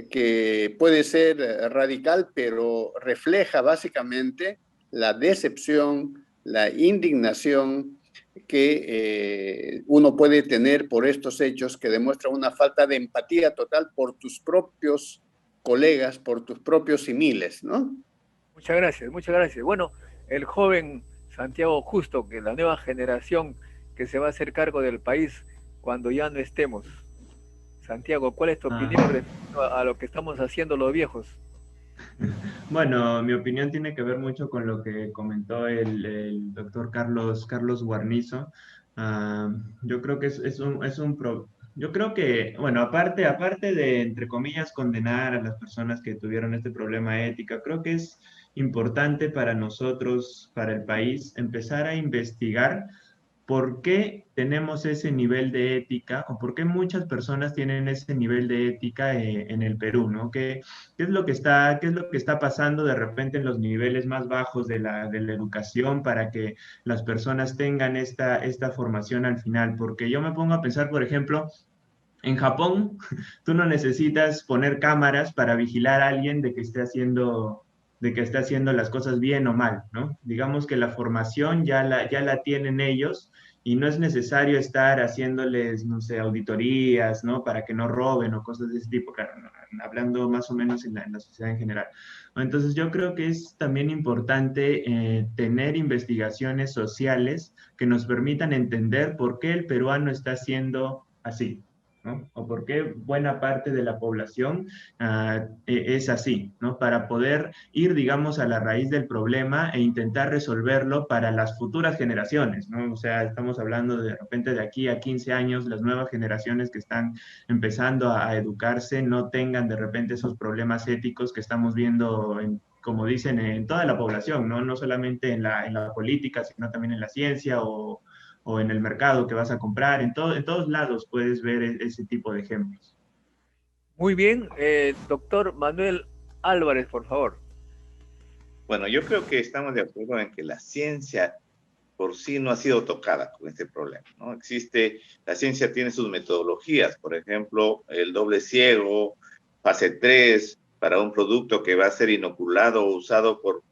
[SPEAKER 2] que puede ser radical, pero refleja básicamente la decepción, la indignación que uno puede tener por estos hechos que demuestran una falta de empatía total por tus propios colegas, por tus propios similes, ¿no?
[SPEAKER 1] Muchas gracias, muchas gracias. Bueno, el joven Santiago Justo, que la nueva generación que se va a hacer cargo del país cuando ya no estemos. Santiago, ¿cuál es tu opinión respecto a lo que estamos haciendo los viejos?
[SPEAKER 3] Bueno, mi opinión tiene que ver mucho con lo que comentó el doctor Carlos Guarnizo. Yo creo que yo creo que, bueno, aparte de, entre comillas, condenar a las personas que tuvieron este problema ético, creo que es importante para nosotros, para el país, empezar a investigar por qué tenemos ese nivel de ética o por qué muchas personas tienen ese nivel de ética en el Perú, ¿no? ¿Qué es lo que está pasando de repente en los niveles más bajos de la educación para que las personas tengan esta formación al final? Porque yo me pongo a pensar, por ejemplo, En Japón, tú no necesitas poner cámaras para vigilar a alguien de que esté haciendo las cosas bien o mal, ¿no? Digamos que la formación ya la tienen ellos y no es necesario estar haciéndoles, no sé, auditorías, ¿no? Para que no roben o cosas de ese tipo, claro, hablando más o menos en la sociedad en general. Entonces yo creo que es también importante tener investigaciones sociales que nos permitan entender por qué el peruano está haciendo así, ¿no? O por qué buena parte de la población es así, ¿no? Para poder ir, digamos, a la raíz del problema e intentar resolverlo para las futuras generaciones, ¿no? O sea, estamos hablando de repente de aquí a 15 años, las nuevas generaciones que están empezando a educarse no tengan de repente esos problemas éticos que estamos viendo como dicen, en toda la población, ¿no? No solamente en la política, sino también en la ciencia o en el mercado que vas a comprar, en todos lados puedes ver ese tipo de ejemplos.
[SPEAKER 1] Muy bien, doctor Manuel Álvarez, por favor.
[SPEAKER 5] Bueno, yo creo que estamos de acuerdo en que la ciencia por sí no ha sido tocada con este problema, ¿no? La ciencia tiene sus metodologías, por ejemplo, el doble ciego, fase 3, para un producto que va a ser inoculado o usado por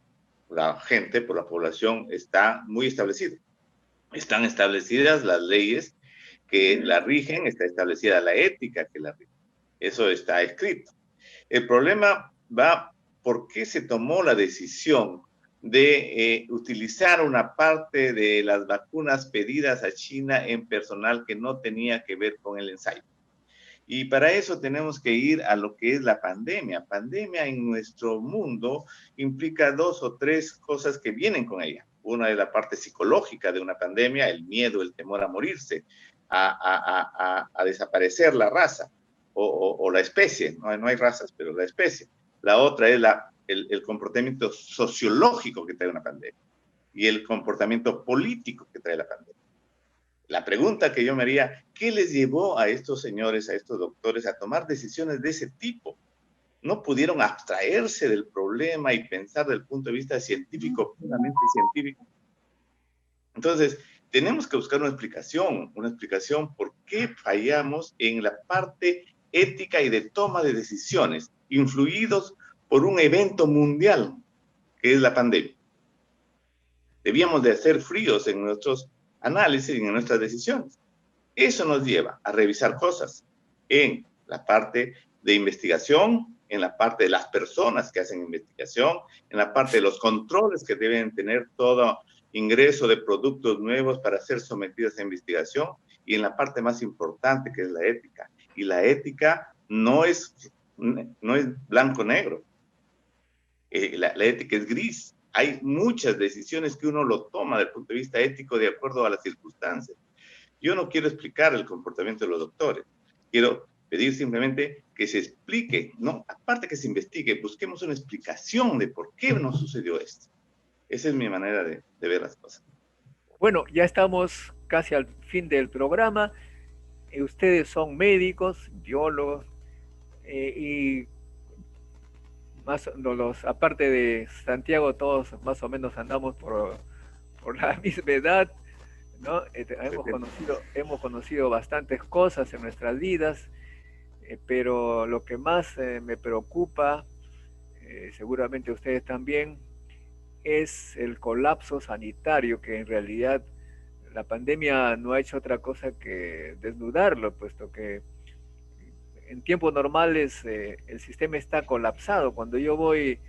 [SPEAKER 5] la gente, por la población, está muy establecido. Están establecidas las leyes que la rigen, está establecida la ética que la rige. Eso está escrito. El problema va por qué se tomó la decisión de utilizar una parte de las vacunas pedidas a China en personal que no tenía que ver con el ensayo. Y para eso tenemos que ir a lo que es la pandemia. Pandemia en nuestro mundo implica 2 o 3 cosas que vienen con ella. Una es la parte psicológica de una pandemia, el miedo, el temor a morirse, a desaparecer la raza o la especie. No hay razas, pero la especie. La otra es el comportamiento sociológico que trae una pandemia y el comportamiento político que trae la pandemia. La pregunta que yo me haría, ¿qué les llevó a estos señores, a estos doctores, a tomar decisiones de ese tipo? ¿No pudieron abstraerse del problema y pensar desde el punto de vista científico, puramente científico? Entonces, tenemos que buscar una explicación por qué fallamos en la parte ética y de toma de decisiones, influidos por un evento mundial, que es la pandemia. Debíamos de ser fríos en nuestros análisis y en nuestras decisiones. Eso nos lleva a revisar cosas en la parte de investigación, en la parte de las personas que hacen investigación, en la parte de los controles que deben tener todo ingreso de productos nuevos para ser sometidos a investigación y en la parte más importante que es la ética. Y la ética no es blanco-negro. La ética es gris. Hay muchas decisiones que uno lo toma desde el punto de vista ético de acuerdo a las circunstancias. Yo no quiero explicar el comportamiento de los doctores. Quiero pedir simplemente que se explique, ¿no? Aparte que se investigue, busquemos una explicación de por qué nos sucedió esto. Esa es mi manera de ver las cosas.
[SPEAKER 1] Bueno, ya estamos casi al fin del programa. Ustedes son médicos, biólogos y aparte de Santiago, todos más o menos andamos por la misma edad, ¿no? Hemos conocido bastantes cosas en nuestras vidas, pero lo que más me preocupa, seguramente ustedes también, es el colapso sanitario, que en realidad la pandemia no ha hecho otra cosa que desnudarlo, puesto que en tiempos normales el sistema está colapsado. Cuando yo voy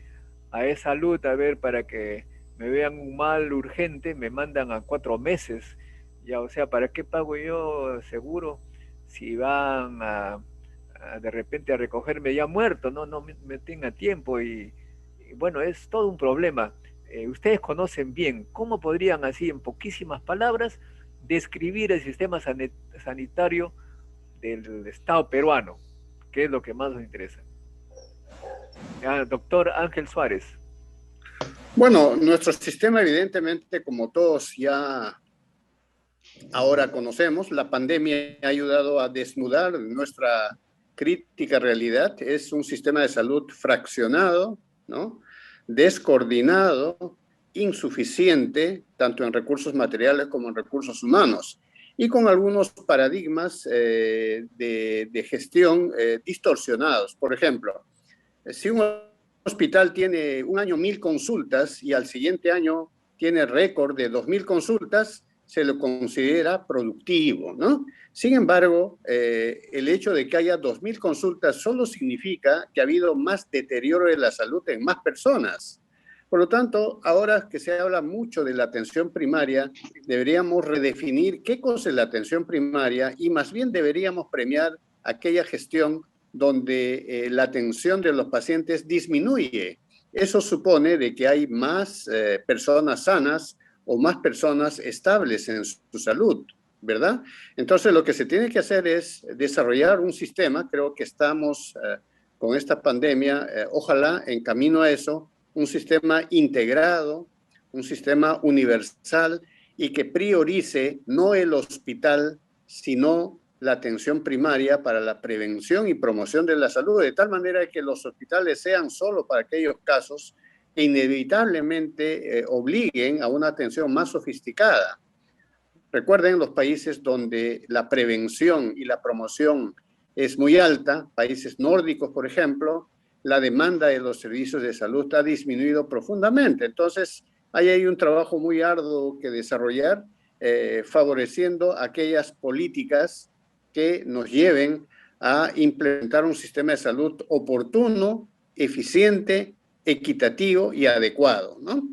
[SPEAKER 1] a e-salud a ver para que me vean un mal urgente, me mandan a 4 meses. Ya, o sea, ¿para qué pago yo seguro si van de repente a recogerme ya muerto? No me tenga tiempo y bueno, es todo un problema. Ustedes conocen bien, ¿cómo podrían así en poquísimas palabras describir el sistema sanitario del Estado peruano? ¿Qué es lo que más nos interesa? Doctor Ángel Suárez.
[SPEAKER 2] Bueno, nuestro sistema evidentemente, como todos ya ahora conocemos, la pandemia ha ayudado a desnudar nuestra crítica realidad. Es un sistema de salud fraccionado, ¿no? Descoordinado, insuficiente, tanto en recursos materiales como en recursos humanos. y con algunos paradigmas de gestión distorsionados. Por ejemplo, si un hospital tiene un año 1.000 consultas y al siguiente año tiene récord de 2.000 consultas, se lo considera productivo, ¿no? Sin embargo, el hecho de que haya 2.000 consultas solo significa que ha habido más deterioro de la salud en más personas. Por lo tanto, ahora que se habla mucho de la atención primaria, deberíamos redefinir qué cosa es la atención primaria y más bien deberíamos premiar aquella gestión donde la atención de los pacientes disminuye. Eso supone de que hay más personas sanas o más personas estables en su salud, ¿verdad? Entonces, lo que se tiene que hacer es desarrollar un sistema, creo que estamos con esta pandemia, ojalá en camino a eso, un sistema integrado, un sistema universal y que priorice no el hospital, sino la atención primaria para la prevención y promoción de la salud, de tal manera que los hospitales sean solo para aquellos casos que inevitablemente obliguen a una atención más sofisticada. Recuerden los países donde la prevención y la promoción es muy alta, países nórdicos, por ejemplo, la demanda de los servicios de salud ha disminuido profundamente. Entonces, ahí hay un trabajo muy arduo que desarrollar, favoreciendo aquellas políticas que nos lleven a implementar un sistema de salud oportuno, eficiente, equitativo y adecuado, ¿no?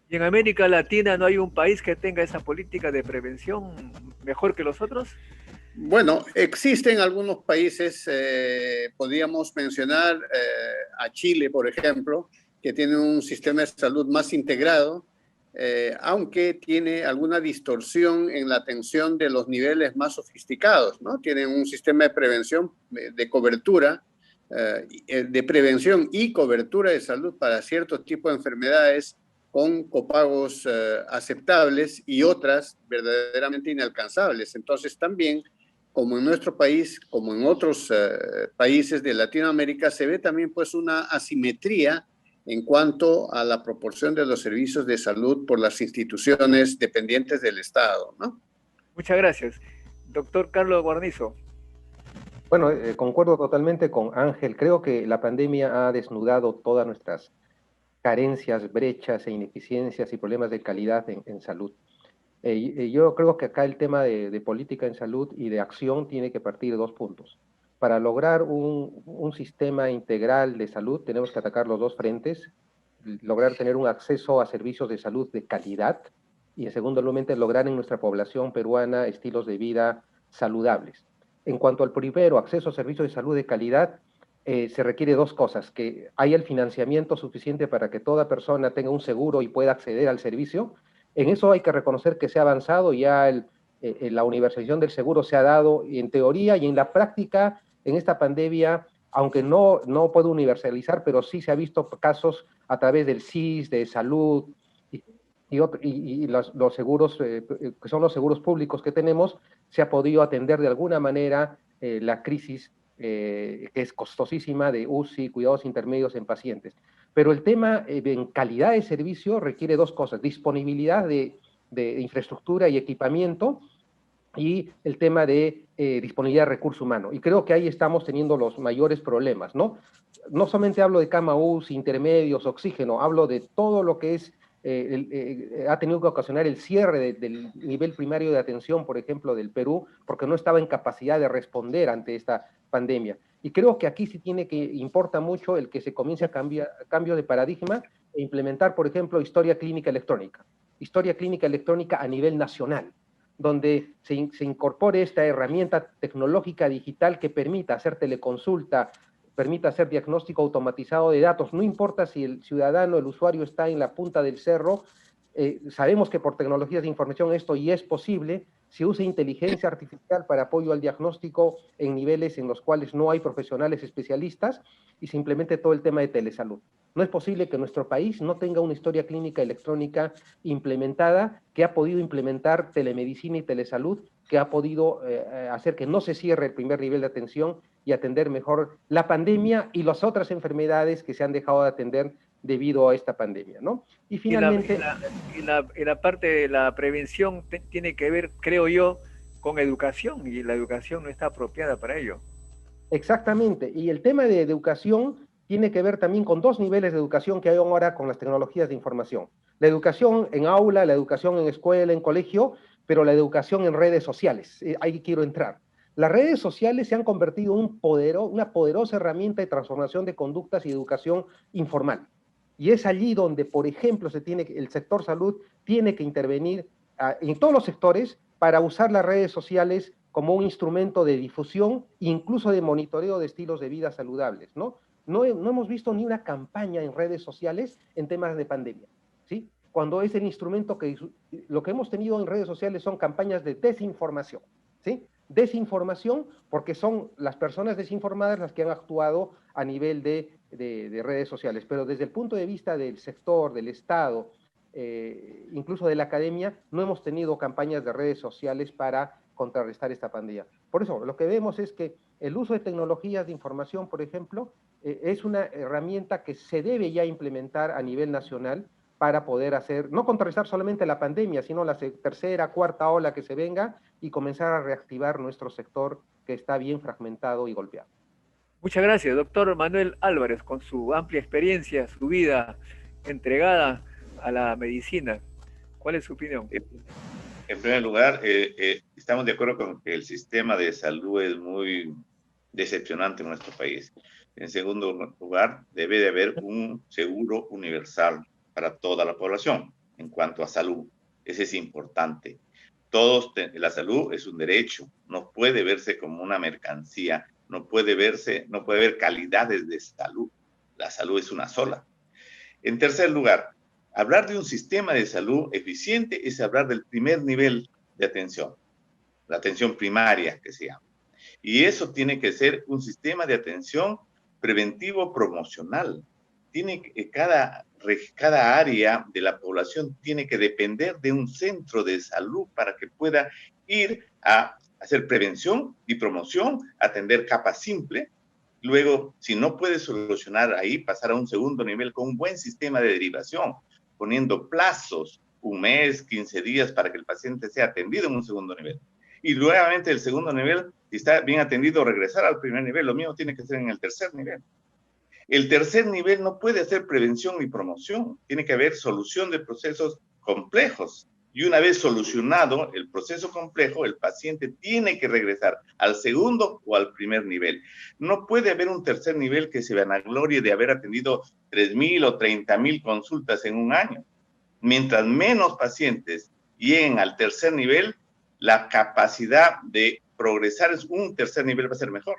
[SPEAKER 1] ¿Y en América Latina no hay un país que tenga esa política de prevención mejor que los otros?
[SPEAKER 2] Bueno, existen algunos países, podríamos mencionar a Chile, por ejemplo, que tiene un sistema de salud más integrado, aunque tiene alguna distorsión en la atención de los niveles más sofisticados, ¿no? Tienen un sistema de prevención, de cobertura, de prevención y cobertura de salud para ciertos tipos de enfermedades con copagos aceptables y otras verdaderamente inalcanzables. Entonces, también, como en nuestro país, como en otros países de Latinoamérica, se ve también pues una asimetría en cuanto a la proporción de los servicios de salud por las instituciones dependientes del Estado, ¿no?
[SPEAKER 1] Muchas gracias. Doctor Carlos Guarnizo.
[SPEAKER 4] Bueno, concuerdo totalmente con Ángel. Creo que la pandemia ha desnudado todas nuestras carencias, brechas e ineficiencias y problemas de calidad en salud. Yo creo que acá el tema de política en salud y de acción tiene que partir de dos puntos. Para lograr un sistema integral de salud tenemos que atacar los dos frentes, lograr tener un acceso a servicios de salud de calidad y en segundo lugar lograr en nuestra población peruana estilos de vida saludables. En cuanto al primero, acceso a servicios de salud de calidad, se requiere dos cosas, que haya el financiamiento suficiente para que toda persona tenga un seguro y pueda acceder al servicio. En eso hay que reconocer que se ha avanzado, ya la universalización del seguro se ha dado en teoría y en la práctica en esta pandemia, aunque no puedo universalizar, pero sí se ha visto casos a través del SIS, de salud y los seguros, que son los seguros públicos que tenemos, se ha podido atender de alguna manera la crisis que es costosísima de UCI, cuidados intermedios en pacientes. Pero el tema en calidad de servicio requiere dos cosas, disponibilidad de infraestructura y equipamiento y el tema de disponibilidad de recurso humano. Y creo que ahí estamos teniendo los mayores problemas, ¿no? No solamente hablo de cama UCI, intermedios, oxígeno, hablo de todo lo que es ha tenido que ocasionar el cierre del nivel primario de atención, por ejemplo, del Perú, porque no estaba en capacidad de responder ante esta pandemia. Y creo que aquí sí importa mucho el que se comience a cambio de paradigma e implementar, por ejemplo, historia clínica electrónica a nivel nacional, donde se incorpore esta herramienta tecnológica digital que permita hacer teleconsulta, permita hacer diagnóstico automatizado de datos, no importa si el ciudadano, el usuario está en la punta del cerro, sabemos que por tecnologías de información esto ya es posible, se usa inteligencia artificial para apoyo al diagnóstico en niveles en los cuales no hay profesionales especialistas y se implemente todo el tema de telesalud. No es posible que nuestro país no tenga una historia clínica electrónica implementada, que ha podido implementar telemedicina y telesalud, que ha podido hacer que no se cierre el primer nivel de atención y atender mejor la pandemia y las otras enfermedades que se han dejado de atender debido a esta pandemia, ¿no? Y finalmente...
[SPEAKER 1] Y la parte de la prevención tiene que ver, creo yo, con educación, y la educación no está apropiada para ello.
[SPEAKER 4] Exactamente, y el tema de educación tiene que ver también con dos niveles de educación que hay ahora con las tecnologías de información. La educación en aula, la educación en escuela, en colegio, pero la educación en redes sociales. Ahí quiero entrar. Las redes sociales se han convertido en una poderosa herramienta de transformación de conductas y educación informal. Y es allí donde, por ejemplo, el sector salud tiene que intervenir en todos los sectores para usar las redes sociales como un instrumento de difusión e incluso de monitoreo de estilos de vida saludables, ¿no? No hemos visto ni una campaña en redes sociales en temas de pandemia, ¿sí? Cuando es el instrumento que lo que hemos tenido en redes sociales son campañas de desinformación, ¿sí? Desinformación porque son las personas desinformadas las que han actuado a nivel de redes sociales, pero desde el punto de vista del sector, del Estado, incluso de la academia, no hemos tenido campañas de redes sociales para contrarrestar esta pandemia. Por eso, lo que vemos es que el uso de tecnologías de información, por ejemplo, es una herramienta que se debe ya implementar a nivel nacional para poder hacer, no contrarrestar solamente la pandemia, sino la tercera, cuarta ola que se venga y comenzar a reactivar nuestro sector que está bien fragmentado y golpeado.
[SPEAKER 1] Muchas gracias, doctor Manuel Álvarez, con su amplia experiencia, su vida entregada a la medicina. ¿Cuál es su opinión?
[SPEAKER 5] En primer lugar, estamos de acuerdo con que el sistema de salud es muy decepcionante en nuestro país. En segundo lugar, debe de haber un seguro universal para toda la población en cuanto a salud. Ese es importante. La salud es un derecho, no puede verse como una mercancía, no puede haber calidades de salud. La salud es una sola. En tercer lugar, hablar de un sistema de salud eficiente es hablar del primer nivel de atención, la atención primaria que se llama. Y eso tiene que ser un sistema de atención preventivo promocional. Cada área de la población tiene que depender de un centro de salud para que pueda ir a hacer prevención y promoción, atender capa simple. Luego, si no puede solucionar ahí, pasar a un segundo nivel con un buen sistema de derivación, poniendo plazos, 1 mes, 15 días para que el paciente sea atendido en un segundo nivel. Y nuevamente el segundo nivel, si está bien atendido, regresar al primer nivel. Lo mismo tiene que ser en el tercer nivel. El tercer nivel no puede hacer prevención ni promoción. Tiene que haber solución de procesos complejos. Y una vez solucionado el proceso complejo, el paciente tiene que regresar al segundo o al primer nivel. No puede haber un tercer nivel que se vanaglorie de haber atendido 3,000 o 30,000 consultas en un año. Mientras menos pacientes lleguen al tercer nivel, la capacidad de progresar es un tercer nivel va a ser mejor.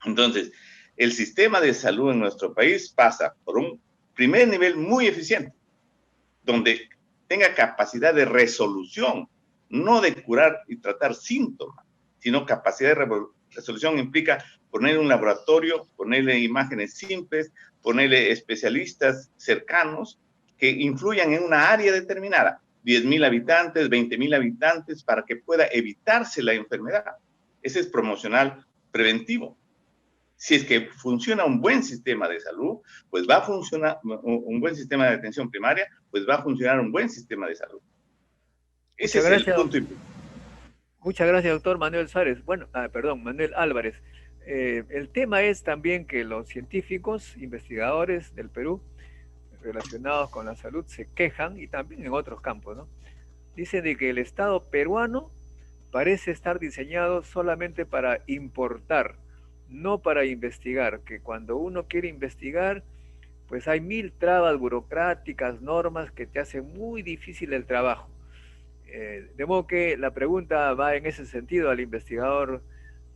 [SPEAKER 5] Entonces, el sistema de salud en nuestro país pasa por un primer nivel muy eficiente, donde tenga capacidad de resolución, no de curar y tratar síntomas, sino capacidad de resolución implica poner un laboratorio, ponerle imágenes simples, ponerle especialistas cercanos que influyan en una área determinada, 10,000 habitantes, 20,000 habitantes, para que pueda evitarse la enfermedad. Ese es promocional preventivo. Si es que funciona un buen sistema de salud, pues va a funcionar un buen sistema de atención primaria, pues va a funcionar un buen sistema de salud. Ese es el punto.
[SPEAKER 1] Muchas gracias, doctor Manuel Manuel Álvarez. El tema es también que los científicos, investigadores del Perú, relacionados con la salud, se quejan, y también en otros campos, ¿no? Dicen de que el Estado peruano parece estar diseñado solamente para importar, no para investigar, que cuando uno quiere investigar, pues hay 1000 trabas burocráticas, normas que te hacen muy difícil el trabajo. De modo que la pregunta va en ese sentido al investigador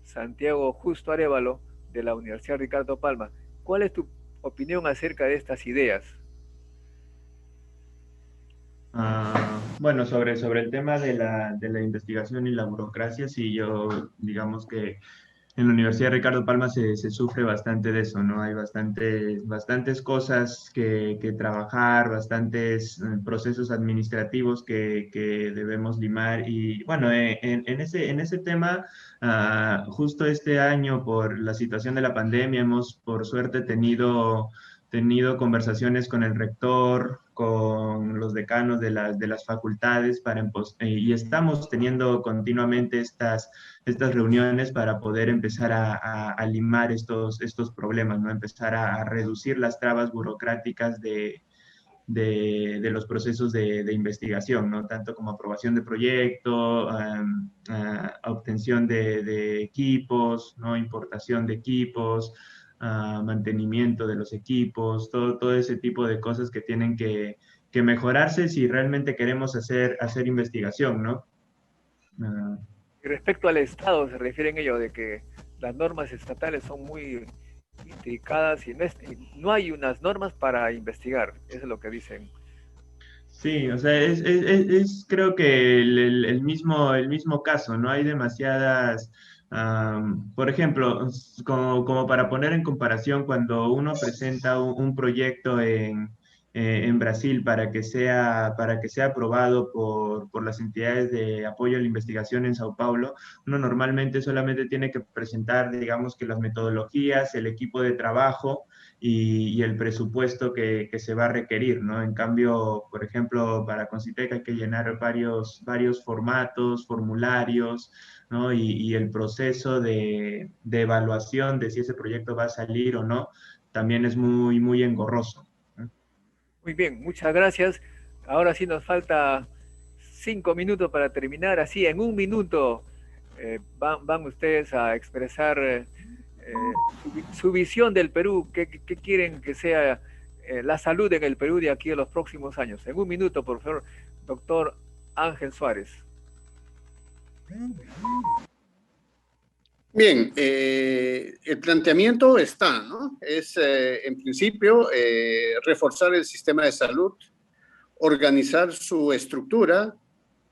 [SPEAKER 1] Santiago Justo Arévalo de la Universidad Ricardo Palma. ¿Cuál es tu opinión acerca de estas ideas?
[SPEAKER 3] Bueno, sobre el tema de la investigación y la burocracia, sí, yo digamos que en la Universidad Ricardo Palma se sufre bastante de eso, ¿no? Hay bastantes cosas que trabajar, bastantes procesos administrativos que debemos limar. Y bueno, en ese tema, justo este año, por la situación de la pandemia, hemos por suerte tenido tenido conversaciones con el rector, con los decanos de las facultades y estamos teniendo continuamente estas reuniones para poder empezar a limar estos problemas, ¿no? Empezar a reducir las trabas burocráticas de los procesos de investigación, ¿no? Tanto como aprobación de proyecto, obtención de equipos, ¿no? Importación de equipos, mantenimiento de los equipos, todo ese tipo de cosas que tienen que mejorarse si realmente queremos hacer investigación, ¿no?
[SPEAKER 1] Y respecto al Estado, se refieren ellos de que las normas estatales son muy intricadas y no hay unas normas para investigar, eso es lo que dicen.
[SPEAKER 3] Sí, o sea, es creo que el mismo caso, ¿no? Hay demasiadas, por ejemplo, como para poner en comparación, cuando uno presenta un proyecto en Brasil para que sea aprobado por las entidades de apoyo a la investigación en Sao Paulo, uno normalmente solamente tiene que presentar, digamos, que las metodologías, el equipo de trabajo y el presupuesto que se va a requerir, ¿no? En cambio, por ejemplo, para Concitec hay que llenar varios formatos, formularios, ¿no? Y el proceso de evaluación de si ese proyecto va a salir o no, también es muy engorroso, ¿no?
[SPEAKER 1] Muy bien, muchas gracias. Ahora sí nos falta 5 minutos para terminar. Así, en un minuto van ustedes a expresar su visión del Perú. ¿Qué quieren que sea la salud en el Perú de aquí a los próximos años? En un minuto, por favor, doctor Ángel Suárez.
[SPEAKER 2] Bien, el planteamiento está, ¿no? Es, en principio, reforzar el sistema de salud, organizar su estructura,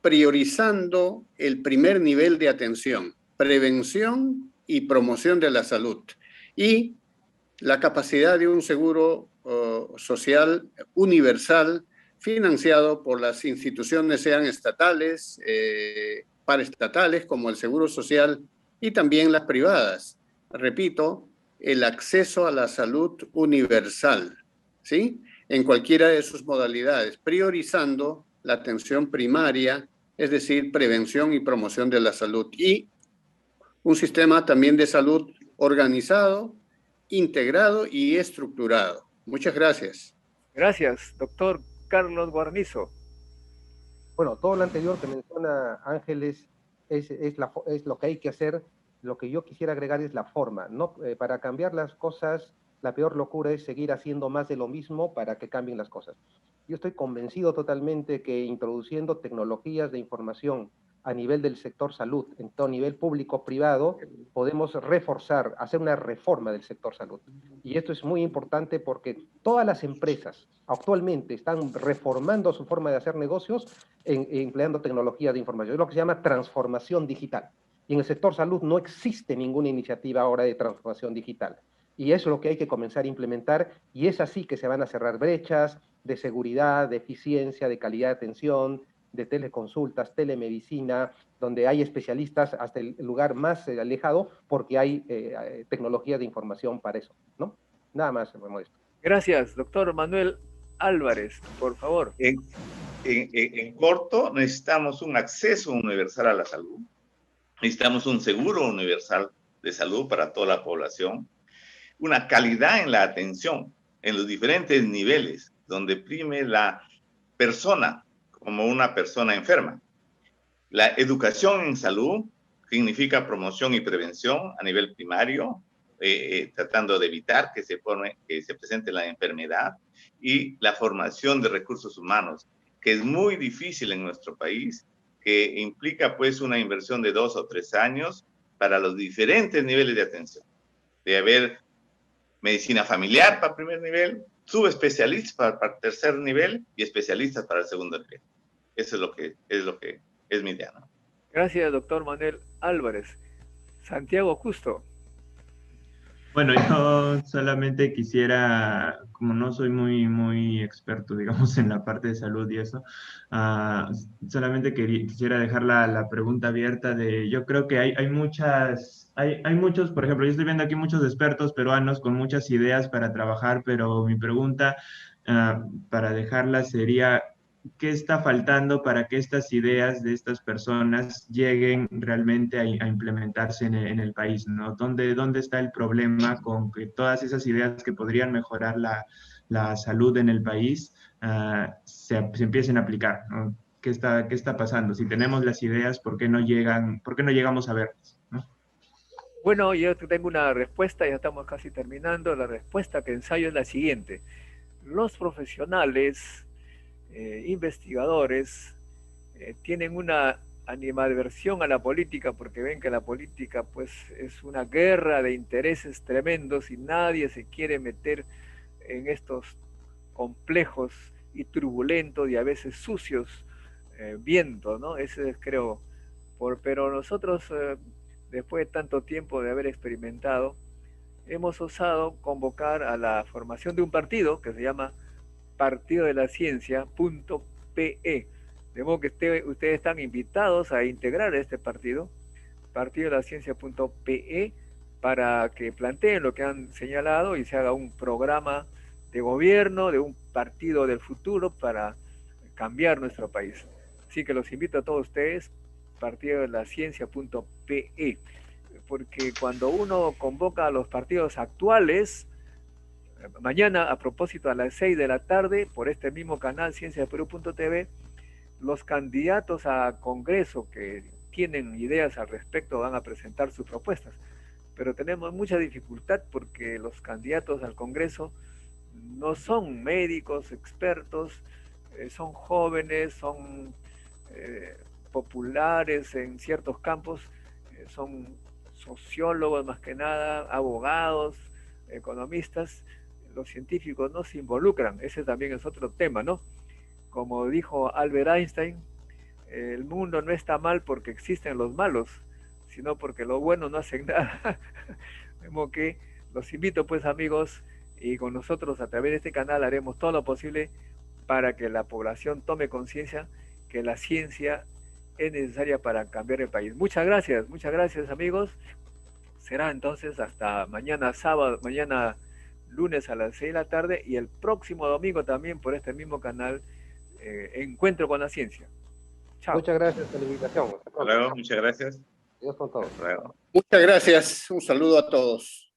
[SPEAKER 2] priorizando el primer nivel de atención, prevención y promoción de la salud, y la capacidad de un seguro social universal financiado por las instituciones, sean estatales, paraestatales, como el Seguro Social, y también las privadas. Repito, el acceso a la salud universal, ¿sí? En cualquiera de sus modalidades, priorizando la atención primaria, es decir, prevención y promoción de la salud, y un sistema también de salud organizado, integrado y estructurado. Muchas gracias.
[SPEAKER 1] Gracias, doctor Carlos Guarnizo.
[SPEAKER 4] Bueno, todo lo anterior que menciona Ángeles es lo que hay que hacer. Lo que yo quisiera agregar es la forma. No, para cambiar las cosas, la peor locura es seguir haciendo más de lo mismo para que cambien las cosas. Yo estoy convencido totalmente que introduciendo tecnologías de información a nivel del sector salud, en todo nivel público-privado, podemos reforzar, hacer una reforma del sector salud. Y esto es muy importante porque todas las empresas actualmente están reformando su forma de hacer negocios empleando tecnologías de información. Es lo que se llama transformación digital. Y en el sector salud no existe ninguna iniciativa ahora de transformación digital. Y eso es lo que hay que comenzar a implementar, y es así que se van a cerrar brechas de seguridad, de eficiencia, de calidad de atención, de teleconsultas, telemedicina, donde hay especialistas hasta el lugar más alejado, porque hay tecnología de información para eso, ¿no? Nada más, Modesto.
[SPEAKER 1] Gracias, doctor Manuel Álvarez, por favor.
[SPEAKER 5] En corto, necesitamos un acceso universal a la salud. Necesitamos un seguro universal de salud para toda la población. Una calidad en la atención en los diferentes niveles, donde prime la persona como una persona enferma. La educación en salud significa promoción y prevención a nivel primario, tratando de evitar que se presente la enfermedad, y la formación de recursos humanos, que es muy difícil en nuestro país, que implica pues una inversión de 2 o 3 años para los diferentes niveles de atención. Debe haber medicina familiar para primer nivel, subespecialistas para tercer nivel y especialistas para el segundo nivel. Eso es lo que es mi idea, ¿no?
[SPEAKER 1] Gracias, doctor Manuel Álvarez. Santiago Justo.
[SPEAKER 3] Bueno, yo solamente quisiera, como no soy muy experto, digamos, en la parte de salud y eso, solamente quisiera dejar la pregunta abierta de, yo creo que hay muchos, por ejemplo, yo estoy viendo aquí muchos expertos peruanos con muchas ideas para trabajar, pero mi pregunta, para dejarla sería, ¿qué está faltando para que estas ideas de estas personas lleguen realmente a implementarse en el país, ¿no? ¿Dónde está el problema con que todas esas ideas que podrían mejorar la salud en el país se empiecen a aplicar, ¿no? ¿Qué está pasando? Si tenemos las ideas, por qué no llegamos a verlas, ¿no?
[SPEAKER 1] Bueno, yo tengo una respuesta, ya estamos casi terminando. La respuesta que ensayo es la siguiente. Los profesionales, investigadores, tienen una animadversión a la política porque ven que la política pues es una guerra de intereses tremendos y nadie se quiere meter en estos complejos y turbulentos y a veces sucios vientos, ¿no? Ese es, creo, pero nosotros, después de tanto tiempo de haber experimentado, hemos osado convocar a la formación de un partido que se llama Partido de la Ciencia.pe. De modo que ustedes están invitados a integrar este partido, Partido de la Ciencia.pe, para que planteen lo que han señalado y se haga un programa de gobierno, de un partido del futuro para cambiar nuestro país. Así que los invito a todos ustedes, Partido de la Ciencia.pe, porque cuando uno convoca a los partidos actuales, mañana a propósito a las 6 de la tarde, por este mismo canal cienciaperú.tv, los candidatos a Congreso que tienen ideas al respecto van a presentar sus propuestas. Pero tenemos mucha dificultad porque los candidatos al Congreso no son médicos, expertos, son jóvenes, son populares en ciertos campos, son sociólogos más que nada, abogados, economistas. Los científicos no se involucran, ese también es otro tema, ¿no? Como dijo Albert Einstein, el mundo no está mal porque existen los malos, sino porque los buenos no hacen nada. Como que los invito pues amigos, y con nosotros a través de este canal haremos todo lo posible para que la población tome conciencia que la ciencia es necesaria para cambiar el país. Muchas gracias amigos. Será entonces hasta mañana sábado, mañana lunes a las 6 de la tarde y el próximo domingo también por este mismo canal, Encuentro con la Ciencia. Chao.
[SPEAKER 4] Muchas gracias por la invitación.
[SPEAKER 5] Hasta luego, muchas gracias.
[SPEAKER 4] Dios con todos.
[SPEAKER 2] Muchas gracias. Un saludo a todos.